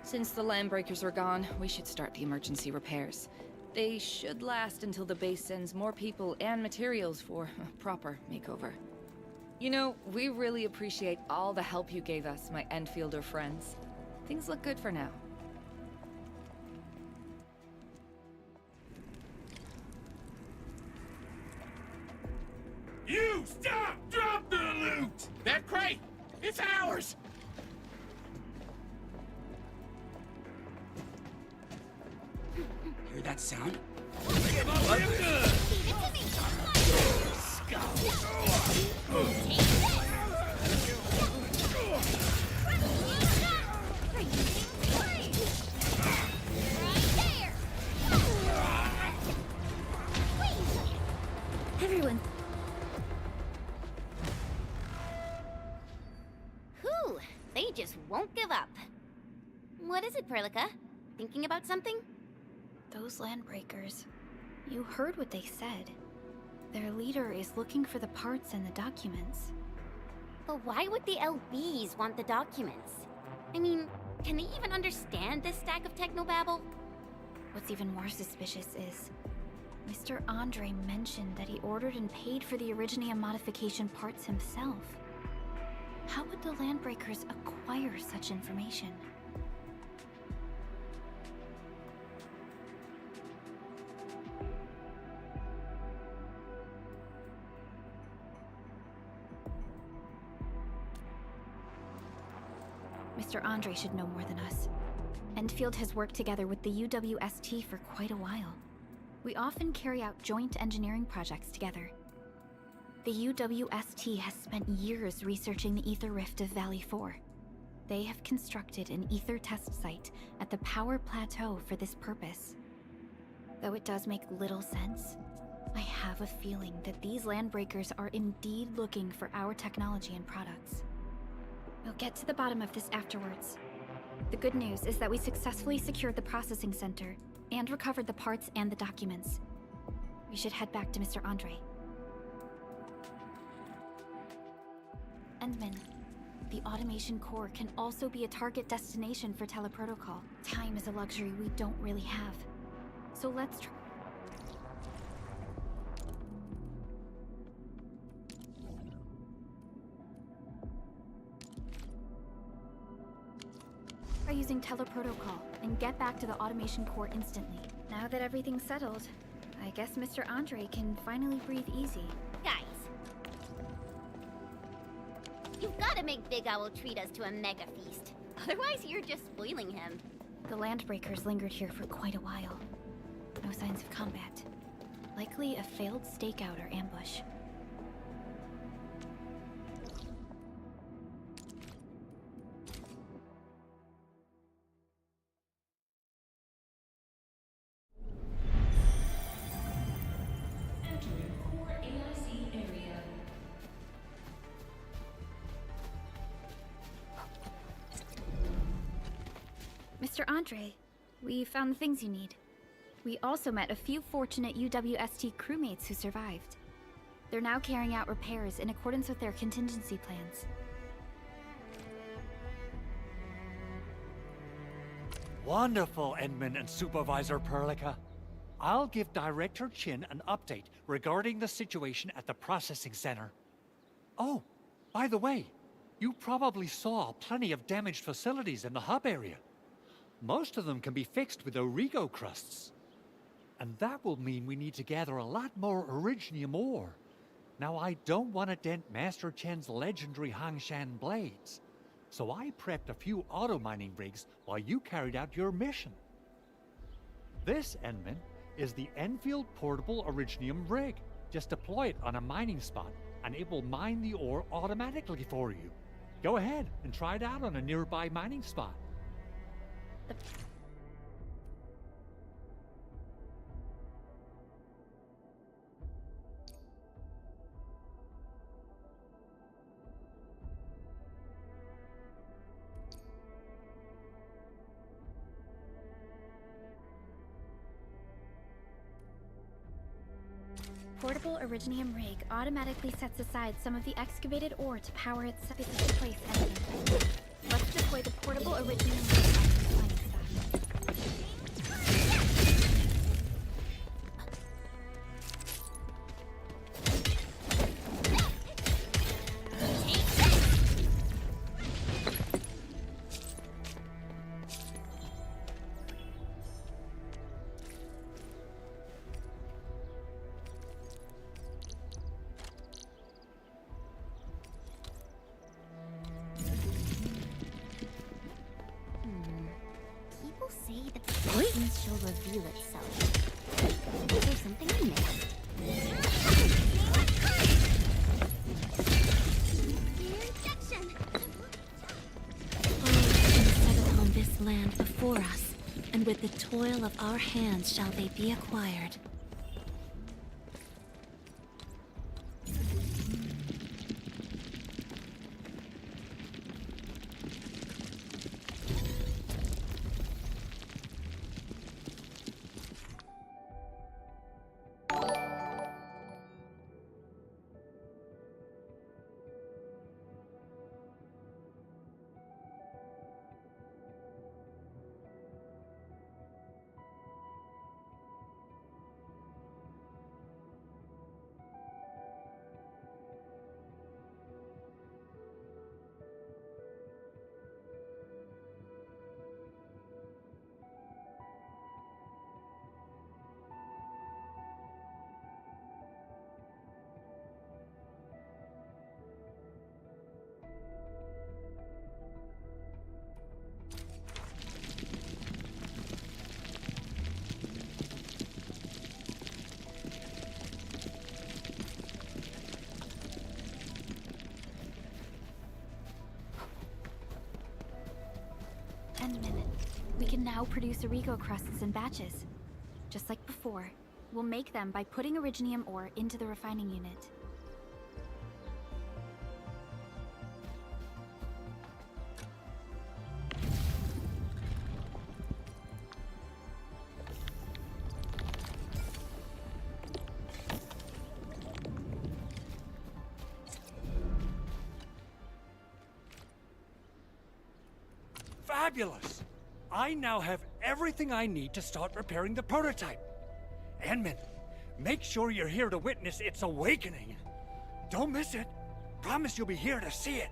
Since the Landbreakers are gone, we should start the emergency repairs. They should last until the base sends more people and materials for a proper makeover. You know, we really appreciate all the help you gave us, my Enfielder friends. Things look good for now. You stop! Drop the loot! That crate! It's ours! Hear that sound? Give up real good! Everyone. Whew, they just won't give up. What is it, Perlica? Thinking about something? Those Landbreakers. You heard what they said. Their leader is looking for the parts and the documents. But why would the LBs want the documents? I mean, can they even understand this stack of technobabble? What's even more suspicious is Mr. Andre mentioned that he ordered and paid for the Originium modification parts himself. How would the Landbreakers acquire such information? Mr. Andre should know more than us. Endfield has worked together with the UWST for quite a while. We often carry out joint engineering projects together. The UWST has spent years researching the ether rift of Valley 4. They have constructed an ether test site at the Power Plateau for this purpose. Though it does make little sense, I have a feeling that these Landbreakers are indeed looking for our technology and products. We'll get to the bottom of this afterwards. The good news is that we successfully secured the processing center and recovered the parts and the documents. We should head back to Mr. Andre. Endman, the automation core can also be a target destination for teleprotocol. Time is a luxury we don't really have. So let's try. using teleprotocol and get back to the automation core instantly. Now that everything's settled, I guess Mr. Andre can finally breathe easy. Guys. You've gotta make Big Owl treat us to a mega feast. Otherwise, you're just spoiling him. The Landbreakers lingered here for quite a while. No signs of combat. Likely a failed stakeout or ambush. Entering core AIC area. Mr. Andre, we found the things you need. We also met a few fortunate UWST crewmates who survived. They're now carrying out repairs in accordance with their contingency plans. Wonderful, Edmund and Supervisor Perlica. I'll give Director Chin an update regarding the situation at the processing center. Oh, by the way, you probably saw plenty of damaged facilities in the hub area. Most of them can be fixed with Origo crusts. And that will mean we need to gather a lot more Originium ore. Now, I don't want to dent Master Chen's legendary Hangshan blades, so I prepped a few auto-mining rigs while you carried out your mission. This, Enman, is the Enfield Portable Originium rig. Just deploy it on a mining spot, and it will mine the ore automatically for you. Go ahead and try it out on a nearby mining spot. Portable Originium rig automatically sets aside some of the excavated ore to power its place engine. Let's deploy the portable Originium rig on the mining stack. People say that the substance shall reveal itself. Is there something I missed? Set upon this land before us, and with the toil of our hands shall they be acquired. We can now produce Origo crusts in batches. Just like before, we'll make them by putting Originium ore into the refining unit. Fabulous! I now have everything I need to start repairing the prototype. Enman, make sure you're here to witness its awakening. Don't miss it. Promise you'll be here to see it.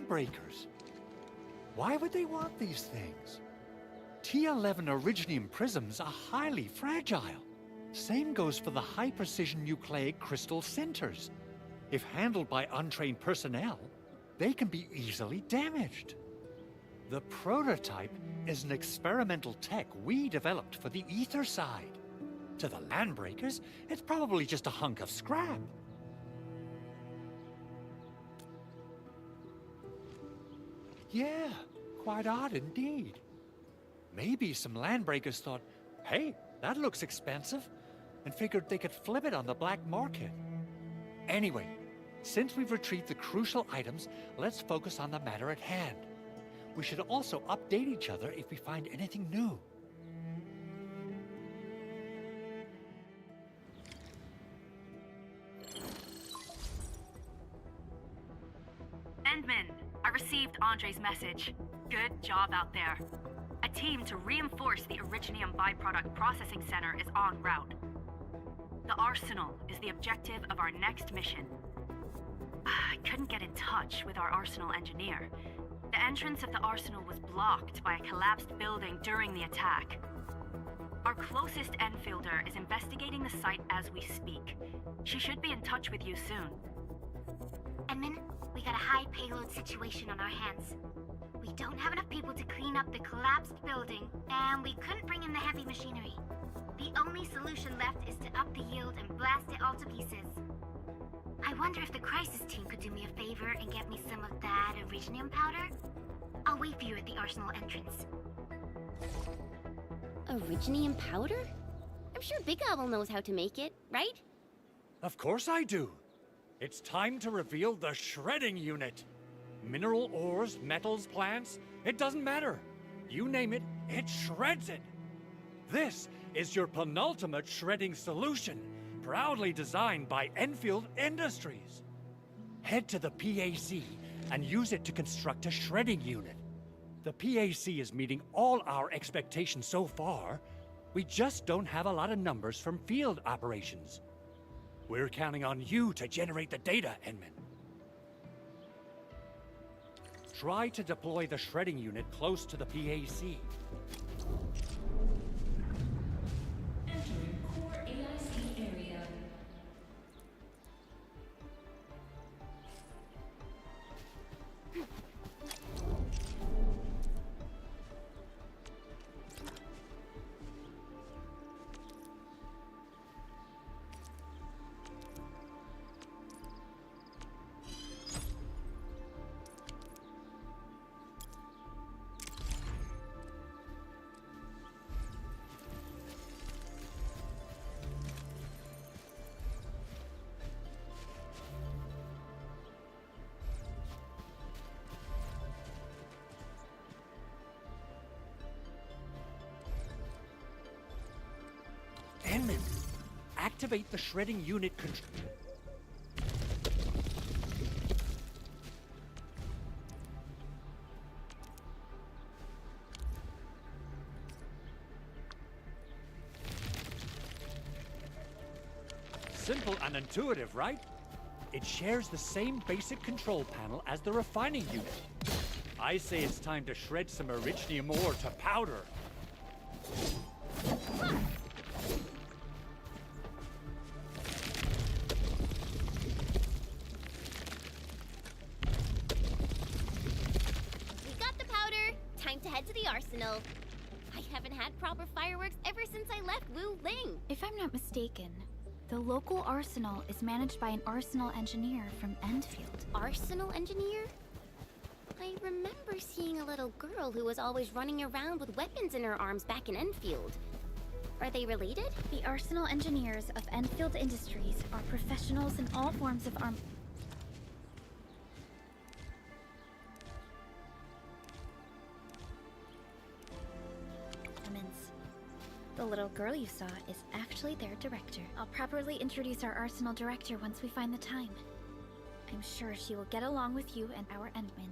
Landbreakers. Why would they want these things? T11 Originium prisms are highly fragile. Same goes for the high-precision nucleic crystal centers. If handled by untrained personnel, they can be easily damaged. The prototype is an experimental tech we developed for the ether side. To the Landbreakers, it's probably just a hunk of scrap. Yeah, quite odd indeed. Maybe some Landbreakers thought, hey, that looks expensive, and figured they could flip it on the black market. Anyway, since we've retrieved the crucial items, let's focus on the matter at hand. We should also update each other if we find anything new. Endman, I received Andre's message. Good job out there. A team to reinforce the Originium byproduct processing center is en route. The Arsenal is the objective of our next mission. I couldn't get in touch with our Arsenal engineer. The entrance of the Arsenal was blocked by a collapsed building during the attack. Our closest Enfielder is investigating the site as we speak. She should be in touch with you soon. Edmund, we got a high payload situation on our hands. We don't have enough people to clean up the collapsed building, and we couldn't bring in the heavy machinery. The only solution left is to up the yield and blast it all to pieces. I wonder if the crisis team could do me a favor and get me some of that Originium powder? I'll wait for you at the Arsenal entrance. Originium powder? I'm sure Big Owl knows how to make it, right? Of course I do. It's time to reveal the shredding unit. Mineral ores, metals, plants, it doesn't matter. You name it, it shreds it. This is your penultimate shredding solution, proudly designed by Enfield Industries. Head to the PAC and use it to construct a shredding unit. The PAC is meeting all our expectations so far. We just don't have a lot of numbers from field operations. We're counting on you to generate the data, Enman. Try to deploy the shredding unit close to the PAC. Entering core AIC area. Enman, activate the shredding unit control. Simple and intuitive, right? It shares the same basic control panel as the refining unit. I say it's time to shred some Originium ore to powder. We got the powder. Time to head to the Arsenal. I haven't had proper fireworks ever since I left Wu Ling. If I'm not mistaken, the local arsenal is managed by an arsenal engineer from Endfield. Arsenal engineer? I remember seeing a little girl who was always running around with weapons in her arms back in Enfield. Are they related? The arsenal engineers of Enfield Industries are professionals in all forms of arm... The little girl you saw is actually their director. I'll properly introduce our arsenal director once we find the time. I'm sure she will get along with you and our Endman.